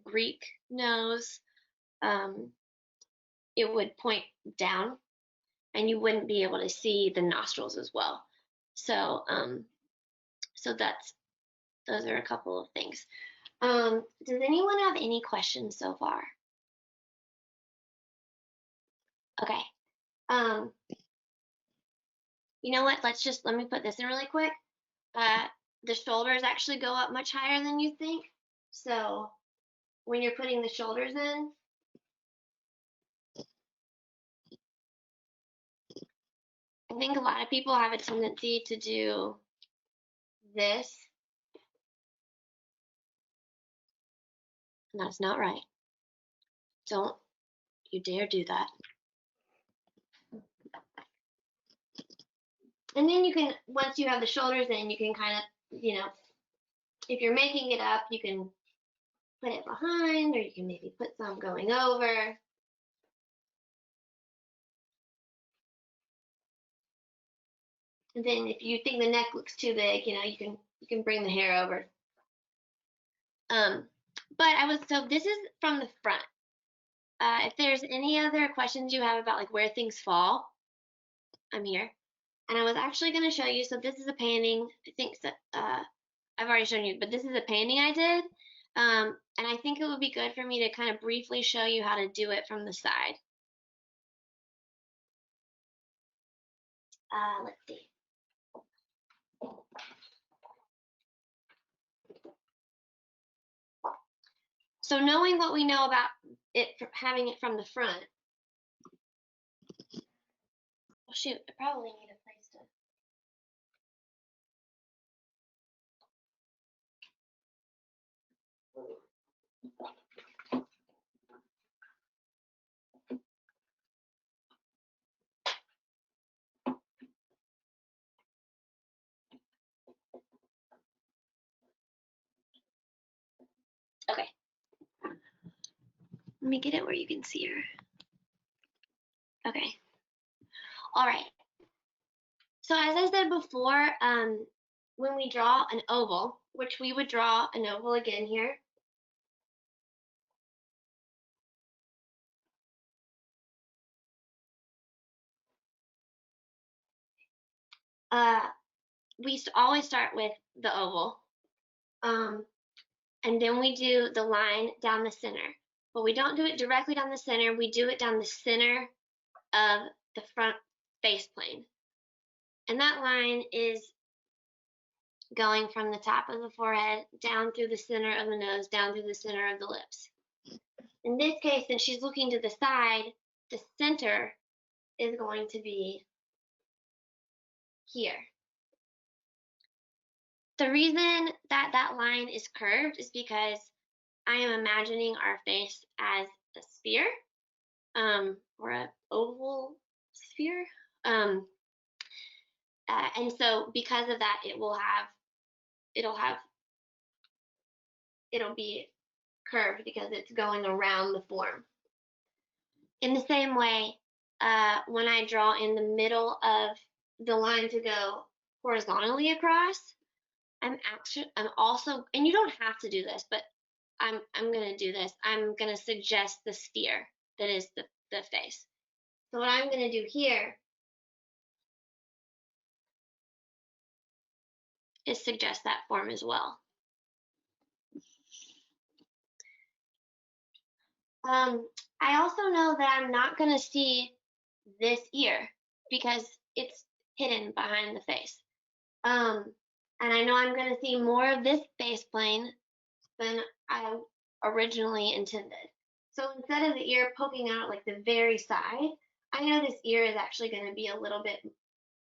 Greek nose, it would point down and you wouldn't be able to see the nostrils as well. So, so those are a couple of things. Does anyone have any questions so far? Okay. You know what? Let me put this in really quick. The shoulders actually go up much higher than you think. So when you're putting the shoulders in, I think a lot of people have a tendency to do this. And that's not right. Don't you dare do that. And then you can, once you have the shoulders in, you can kind of, you know, if you're making it up, you can put it behind, or you can maybe put some going over. And then if you think the neck looks too big, you know, you can bring the hair over. So this is from the front. If there's any other questions you have about like where things fall, I'm here. And I was actually going to show you, so this is a painting, I think that I've already shown you, but this is a painting I did. And I think it would be good for me to kind of briefly show you how to do it from the side. Let's see. So knowing what we know about it, having it from the front. Well, shoot, I probably need a place to. Okay. Let me get it where you can see her. Okay. All right. So as I said before, when we draw an oval, which we would draw an oval again here. We always start with the oval. And then we do the line down the center. But we don't do it directly down the center. We do it down the center of the front face plane. And that line is going from the top of the forehead down through the center of the nose, down through the center of the lips. In this case, since she's looking to the side, the center is going to be here. The reason that that line is curved is because I am imagining our face as a sphere, or an oval sphere. And so because of that, it'll be curved because it's going around the form. In the same way, when I draw in the middle of the line to go horizontally across, I'm also, and you don't have to do this, but I'm going to do this. I'm going to suggest the sphere that is the face. So what I'm going to do here is suggest that form as well. I also know that I'm not going to see this ear because it's hidden behind the face. And I know I'm going to see more of this face plane than I originally intended. So instead of the ear poking out like the very side, I know this ear is actually going to be a little bit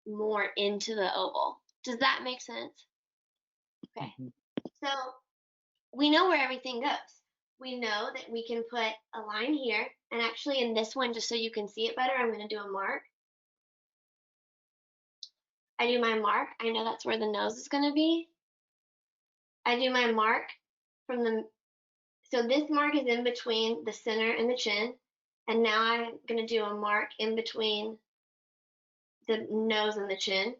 more into the oval. Does that make sense? Okay. So we know where everything goes. We know that we can put a line here, and actually in this one, just so you can see it better, I'm going to do a mark. I do my mark. I know that's where the nose is going to be. I do my mark from the, so this mark is in between the center and the chin, and now I'm going to do a mark in between the nose and the chin.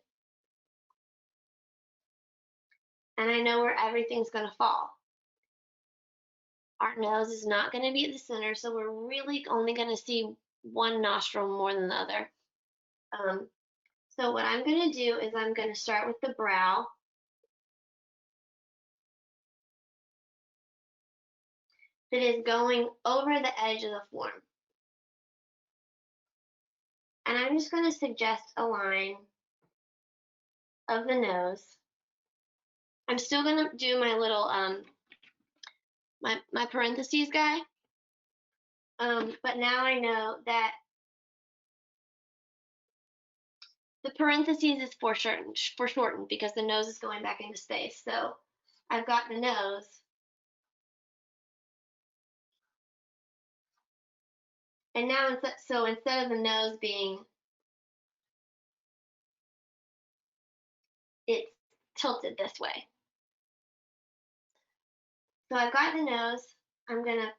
And I know where everything's going to fall. Our nose is not going to be at the center, so we're really only going to see one nostril more than the other. So what I'm going to do is I'm going to start with the brow. That is going over the edge of the form. And I'm just going to suggest a line of the nose. I'm still going to do my little, my parentheses guy. But now I know that the parentheses is foreshortened because the nose is going back into space. So I've got the nose. And now, so instead of the nose being, it's tilted this way. So I've got the nose. I'm going to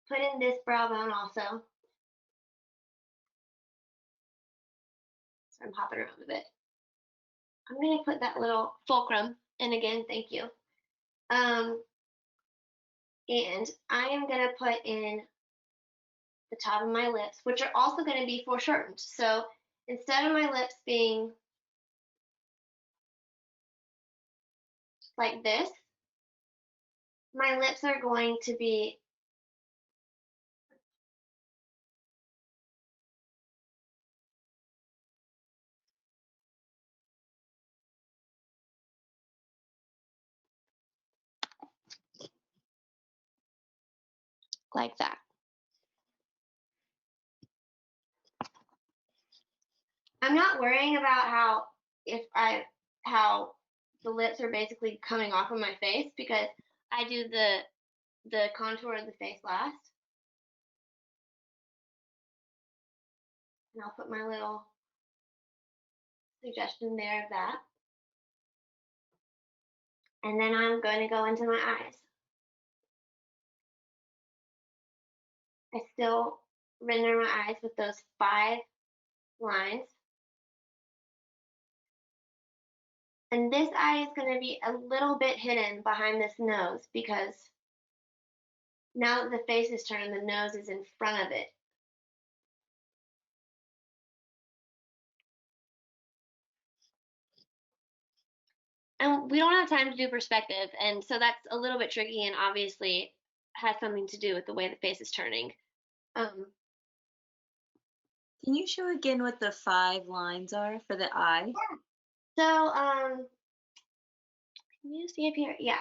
put in this brow bone also. So I'm hopping around a bit. I'm going to put that little fulcrum in again. Thank you. And I am going to put in the top of my lips, which are also going to be foreshortened. So instead of my lips being like this, my lips are going to be like that. I'm not worrying about how the lips are basically coming off of my face because I do the contour of the face last. And I'll put my little suggestion there of that. And then I'm going to go into my eyes. I still render my eyes with those 5 lines. And this eye is going to be a little bit hidden behind this nose because now that the face is turned, the nose is in front of it. And we don't have time to do perspective, and so that's a little bit tricky and obviously has something to do with the way the face is turning. Can you show again what the 5 lines are for the eye? So Can you see up here? Yeah.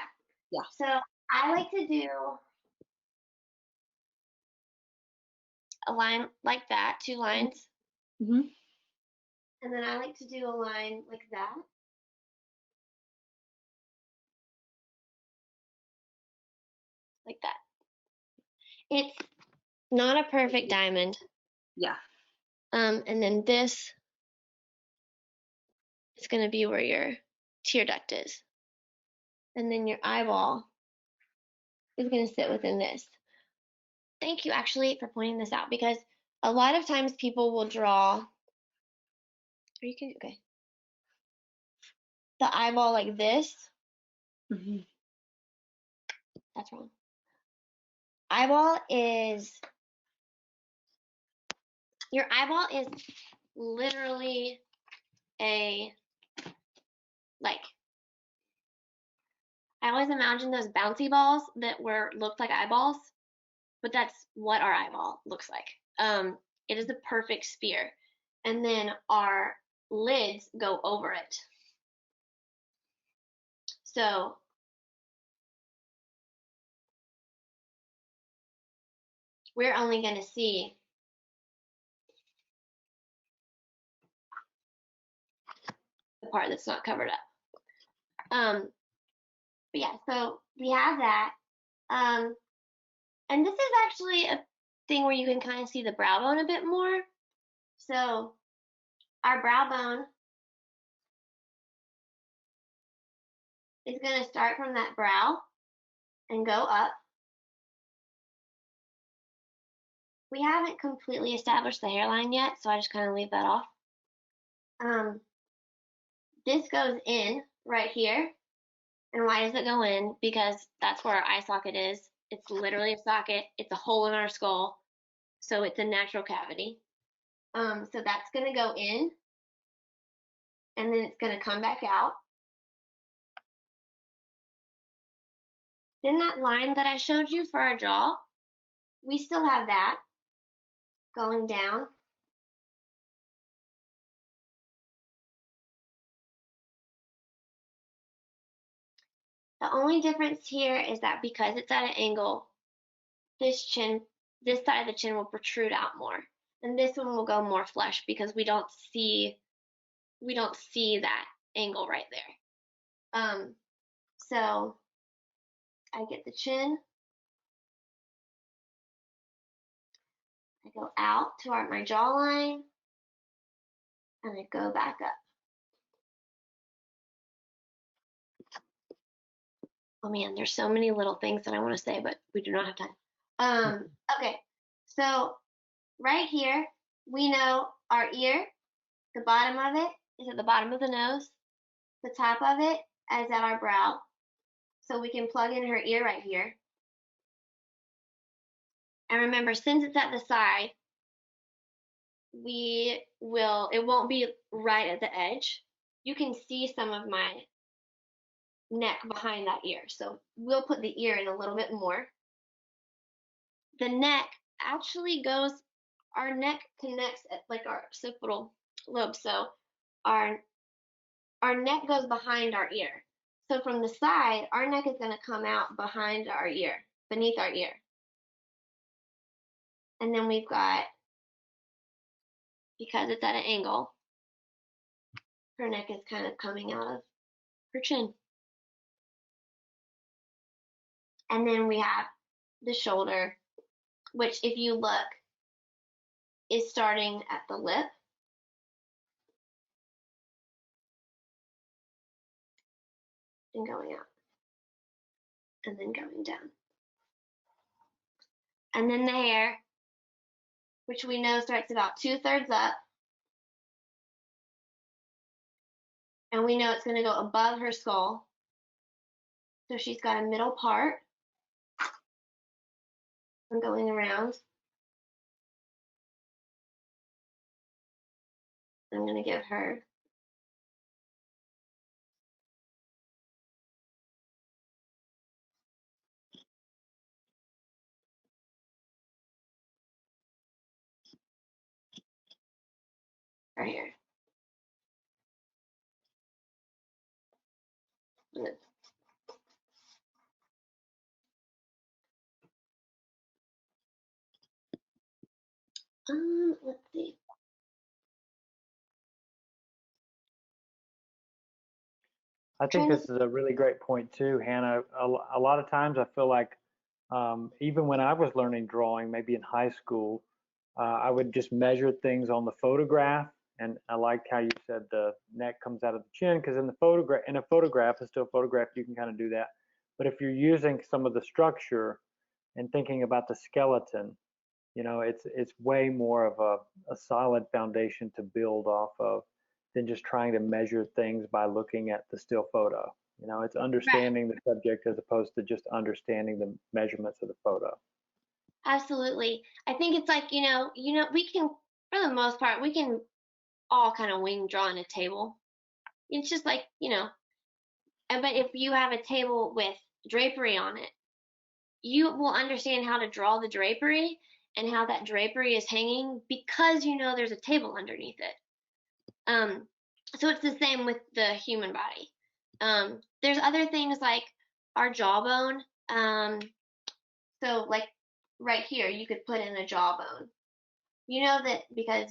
Yeah. So I like to do a line like that, 2 lines. Mm-hmm. And then I like to do a line like that. Like that. It's not a perfect diamond. Yeah. And then this is going to be where your tear duct is. And then your eyeball is going to sit within this. Thank you, actually, for pointing this out, because a lot of times people will draw, or you can, okay, the eyeball like this. Mm-hmm. That's wrong. Eyeball is, your eyeball is literally a, like, I always imagine those bouncy balls that looked like eyeballs, but that's what our eyeball looks like. It is a perfect sphere. And then our lids go over it. So we're only going to see the part that's not covered up. But yeah, so we have that. And this is actually a thing where you can kind of see the brow bone a bit more. So our brow bone is going to start from that brow and go up. We haven't completely established the hairline yet, so I just kind of leave that off. This goes in right here. And why does it go in? Because that's where our eye socket is. It's literally a socket. It's a hole in our skull. So it's a natural cavity. So that's going to go in. And then it's going to come back out. Then that line that I showed you for our jaw, we still have that going down. The only difference here is that because it's at an angle, this side of the chin will protrude out more. And this one will go more flush because we don't see that angle right there. So I get the chin. I go out to my jawline, and I go back up. Oh man, there's so many little things that I want to say, but we do not have time. Okay, so right here, we know our ear, the bottom of it is at the bottom of the nose, the top of it is at our brow. So we can plug in her ear right here. And remember, since it's at the side, it won't be right at the edge. You can see some of my neck behind that ear. So we'll put the ear in a little bit more. The neck actually our neck connects at like our occipital lobe. So our neck goes behind our ear. So from the side, our neck is going to come out behind our ear, beneath our ear. And then we've got, because it's at an angle, her neck is kind of coming out of her chin. And then we have the shoulder, which if you look, is starting at the lip. And going out. And then going down. And then the hair, which we know starts about 2/3 up. And we know it's going to go above her skull. So she's got a middle part. I'm going around. I'm going to give her her hair. Let's see. I think Trying to, this is a really great point too, Hannah. A lot of times I feel like even when I was learning drawing, maybe in high school, I would just measure things on the photograph. And I liked how you said the neck comes out of the chin, because in a photograph, a still photograph, you can kind of do that. But if you're using some of the structure and thinking about the skeleton, it's way more of a solid foundation to build off of than just trying to measure things by looking at the still photo. It's right. understanding the subject as opposed to just understanding the measurements of the photo. Absolutely. I think it's like, we can, for the most part, we can all kind of wing draw on a table. It's just like, but if you have a table with drapery on it, you will understand how to draw the drapery and how that drapery is hanging because there's a table underneath it. So it's the same with the human body. There's other things like our jawbone. So like right here, you could put in a jawbone. You know that because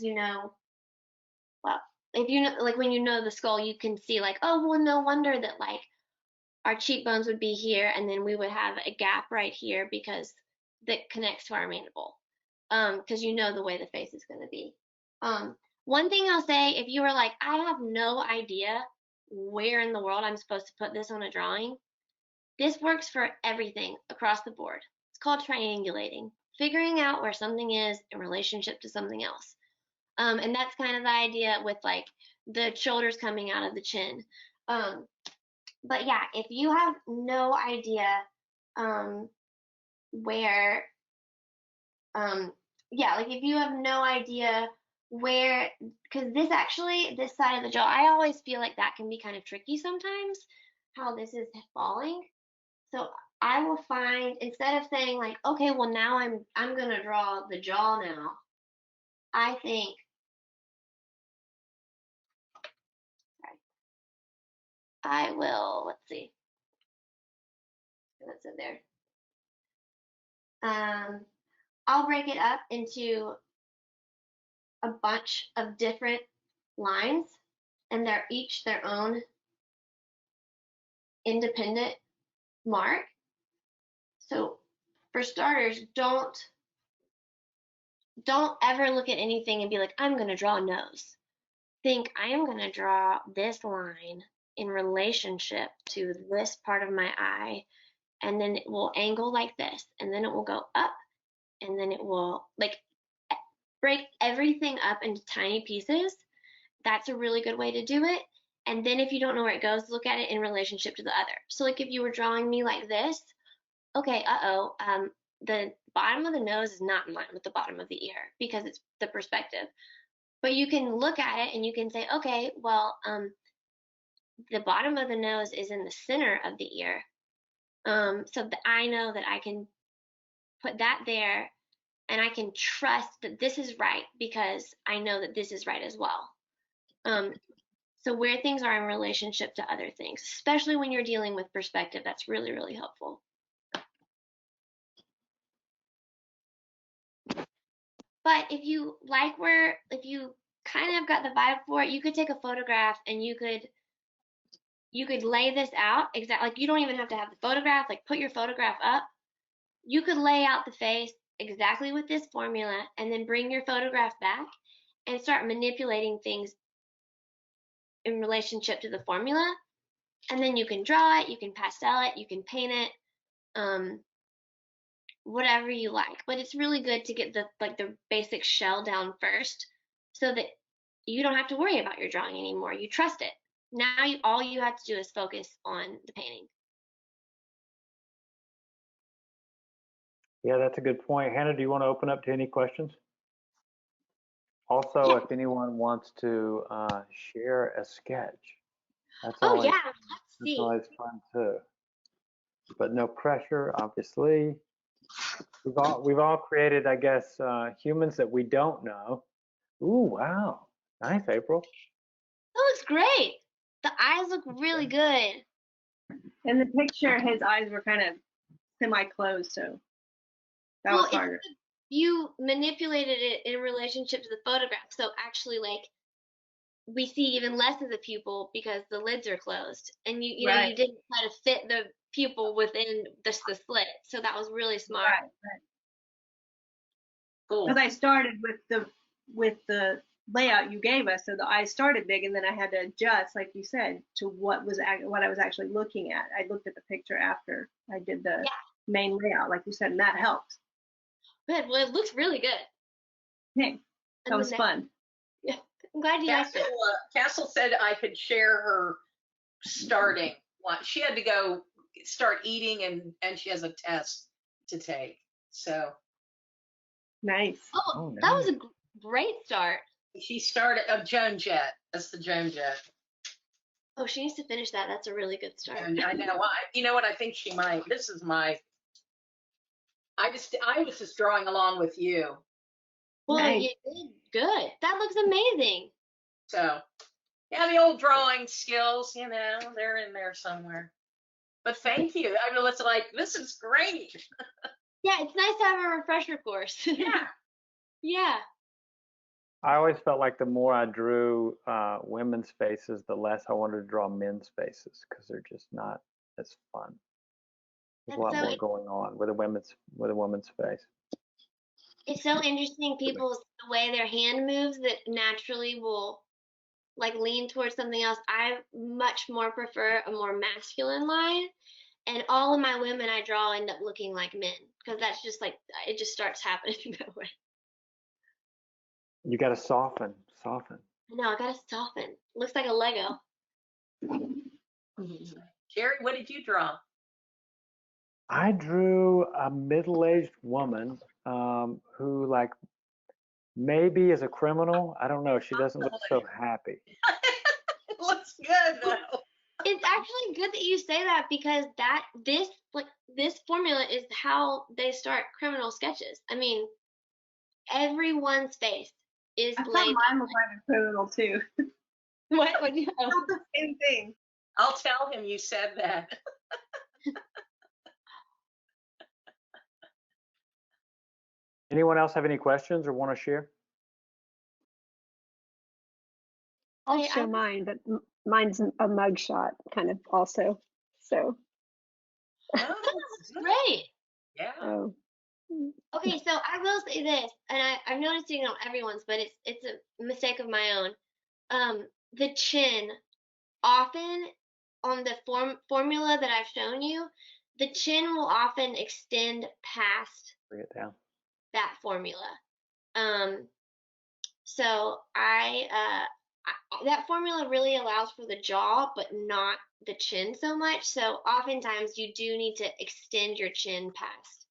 well, if like when the skull, you can see like, oh, well, no wonder that like our cheekbones would be here and then we would have a gap right here because that connects to our mandible. Because the way the face is going to be. One thing I'll say, if you were like, I have no idea where in the world I'm supposed to put this on a drawing, this works for everything across the board. It's called triangulating, figuring out where something is in relationship to something else. And that's kind of the idea with like the shoulders coming out of the chin. But yeah, if you have no idea where, like if you have no idea where, because this side of the jaw, I always feel like that can be kind of tricky sometimes, how this is falling. So I will find, instead of saying like, okay, well now I'm gonna draw the jaw now, I think, I will, let's see, what's in there? I'll break it up into a bunch of different lines, and they're each their own independent mark. So for starters, don't ever look at anything and be like, I'm gonna draw a nose. Think, I am gonna draw this line in relationship to this part of my eye, and then it will angle like this, and then it will go up, and then it will like break everything up into tiny pieces. That's a really good way to do it. And then if you don't know where it goes, look at it in relationship to the other. So like if you were drawing me like this, okay, the bottom of the nose is not in line with the bottom of the ear because it's the perspective. But you can look at it and you can say, okay, well, the bottom of the nose is in the center of the ear. So that I know that I can put that there and I can trust that this is right because I know that this is right as well. So where things are in relationship to other things, especially when you're dealing with perspective, that's really, really helpful. But if you kind of got the vibe for it, you could take a photograph and you could lay this out exactly. Like you don't even have to have the photograph, like put your photograph up. You could lay out the face exactly with this formula and then bring your photograph back and start manipulating things in relationship to the formula. And then you can draw it, you can pastel it, you can paint it, whatever you like. But it's really good to get the basic shell down first so that you don't have to worry about your drawing anymore. You trust it. Now all you have to do is focus on the painting. Yeah, that's a good point. Hannah, do you want to open up to any questions? Also, Yeah. if anyone wants to share a sketch, that's Oh always, yeah, let's that's see. always fun too. But no pressure, obviously. We've all created, I guess, humans that we don't know. Ooh, wow. Nice, April. That looks great. The eyes look really good. In the picture, his eyes were kind of semi-closed, so that was harder. you manipulated it in relationship to the photograph. So actually, like, we see even less of the pupil because the lids are closed, and you know, Right. you didn't try to fit the pupil within the slit. So that was really smart. Right. Cool. Because I started with the layout you gave us, so the eyes started big, and then I had to adjust, like you said, to what I was actually looking at. I looked at the picture after I did the Yeah. main layout, like you said, and that helped. Good. Well, it looks really good. Hey, that And was the fun. Yeah, I'm glad you liked Castle, it. Castle said I could share her starting. She had to go start eating, and she has a test to take. So Nice. Oh, Oh, that was nice. a great start. she started a Joan Jett. That's the Joan Jett. Oh, she needs to finish that. That's a really good start. And I know. You know what? I think she might. This is my. I was just drawing along with you. Well, Nice. you did good. That looks amazing. So yeah, the old drawing skills, they're in there somewhere. But thank you. I mean, it's like, this is great. Yeah, it's nice to have a refresher course. Yeah. Yeah. I always felt like the more I drew women's faces, the less I wanted to draw men's faces because they're just not as fun. There's a And lot so more going on with a woman's face. it's so interesting people's the way their hand moves that naturally will like lean towards something else. I much more prefer a more masculine line, and all of my women I draw end up looking like men because that's just like it just starts happening that way. You got to soften. No, I gotta soften. Looks like a Lego. Jerry, what did you draw? I drew a middle-aged woman who, like, maybe is a criminal. I don't know. She doesn't look so happy. It looks good though. It's actually good that you say that because this formula is how they start criminal sketches. I mean, everyone's face is I thought laid. mine was like a criminal too. What do you Not the same thing. I'll tell him you said that. Anyone else have any questions or want to share? I'll Hey, show mine, but mine's a mugshot kind of also. So, Oh, That's great. yeah. oh, Okay, so I will say this, and I've noticed it on everyone's, but it's a mistake of my own. The chin, often on the formula that I've shown you, the chin will often extend past Bring it down. that formula. So that formula really allows for the jaw, but not the chin so much. So oftentimes you do need to extend your chin past.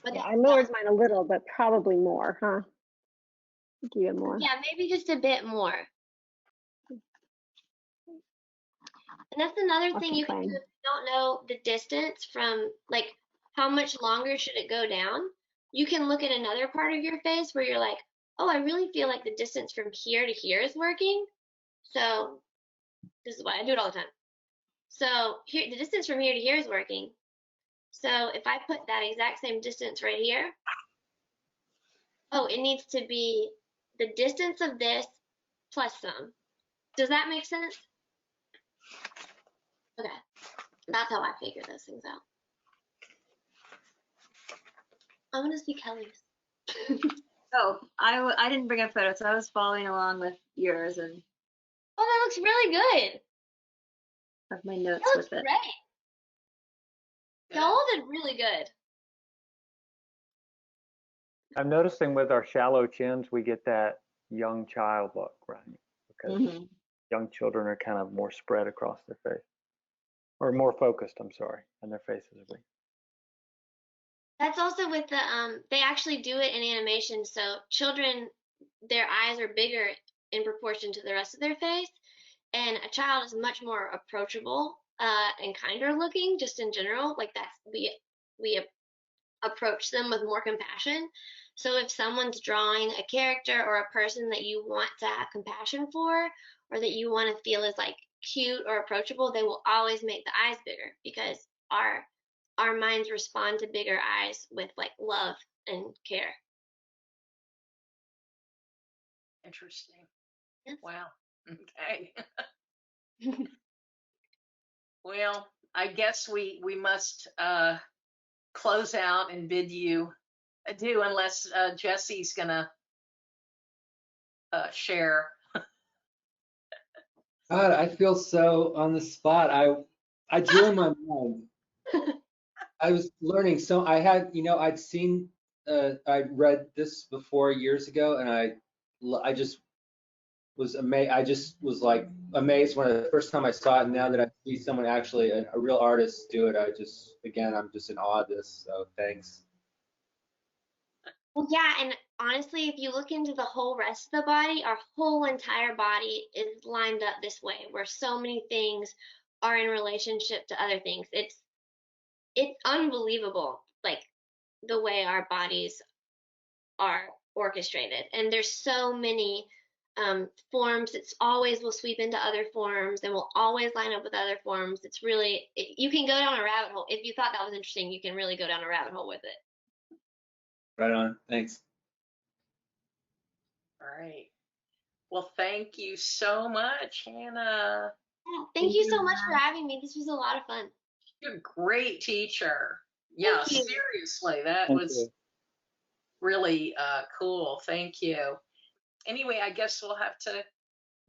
But yeah, I lowered mine a little, but probably more, huh? Give it more. yeah, maybe just a bit more. And that's another I'll thing keep you can do playing. if you don't know the distance from, like, how much longer should it go down. You can look at another part of your face where you're like, oh, I really feel like the distance from here to here is working. So this is why I do it all the time. So here, the distance from here to here is working. So if I put that exact same distance right here, oh, it needs to be the distance of this plus some. Does that make sense? Okay, that's how I figure those things out. I want to see Kelly's. Oh, I didn't bring a photo, so I was following along with yours and Oh, that looks really good. have my notes That looks with it. great. Y'all did really good. I'm noticing with our shallow chins, we get that young child look, right? Because Mhm. young children are kind of more spread across their face, or more focused, I'm sorry, and their faces are big. That's also with the they actually do it in animation. So children, their eyes are bigger in proportion to the rest of their face, and a child is much more approachable and kinder looking, just in general. Like that's we approach them with more compassion. So if someone's drawing a character or a person that you want to have compassion for, or that you want to feel is like cute or approachable, they will always make the eyes bigger because our minds respond to bigger eyes with like love and care. Interesting. Yes. Wow. Okay. Well, I guess we must close out and bid you adieu, unless Jesse's gonna share. God, I feel so on the spot. I drew in my mind. I was learning. So I had, I'd seen, I'd read this before years ago, and I just was amazed. I just was like amazed when the first time I saw it. And now that I see someone actually, a real artist do it, I'm just in awe of this. So thanks. Well, yeah, and honestly, if you look into the whole rest of the body, our whole entire body is lined up this way, where so many things are in relationship to other things. It's unbelievable, like the way our bodies are orchestrated. And there's so many forms. It's always will sweep into other forms and will always line up with other forms. It's really, you can go down a rabbit hole. If you thought that was interesting, you can really go down a rabbit hole with it. Right on. Thanks. All right. Well, thank you so much, Hannah. Yeah, thank you so much for having me. This was a lot of fun. You're a great teacher. Yeah, Thank you. seriously, that Thank was you. really cool. Thank you. Anyway, I guess we'll have to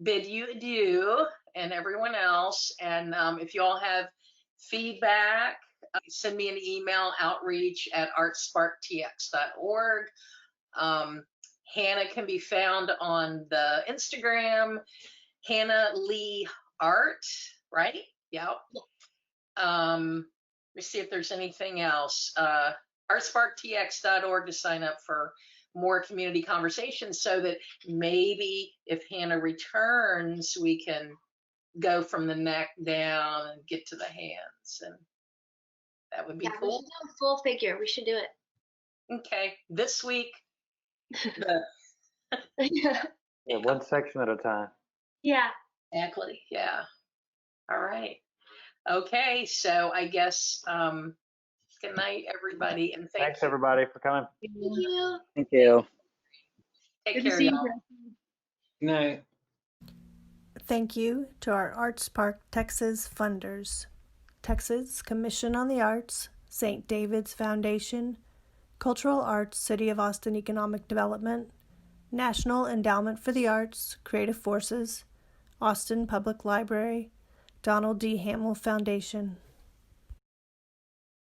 bid you adieu and everyone else. And if you all have feedback, send me an email, outreach@artsparktx.org. Hannah can be found on the Instagram, Hannah Lee Art, right? Yep. Let me see if there's anything else. artsparktx.org to sign up for more community conversations, so that maybe if Hannah returns, we can go from the neck down and get to the hands, and that would be Yeah, we cool. should do a full figure. We should do it. Okay, this week. Yeah, one section at a time. Yeah. Exactly. Yeah. All right. Okay. So I guess good night, everybody, and Thanks, you. everybody, for coming. Thank you. Thank you. Take Good to care, see you. y'all. Jessie. Good night. Thank you to our Arts Park Texas funders: Texas Commission on the Arts, St. David's Foundation, Cultural Arts City of Austin Economic Development, National Endowment for the Arts, Creative Forces, Austin Public Library, Donald D. Hamill Foundation.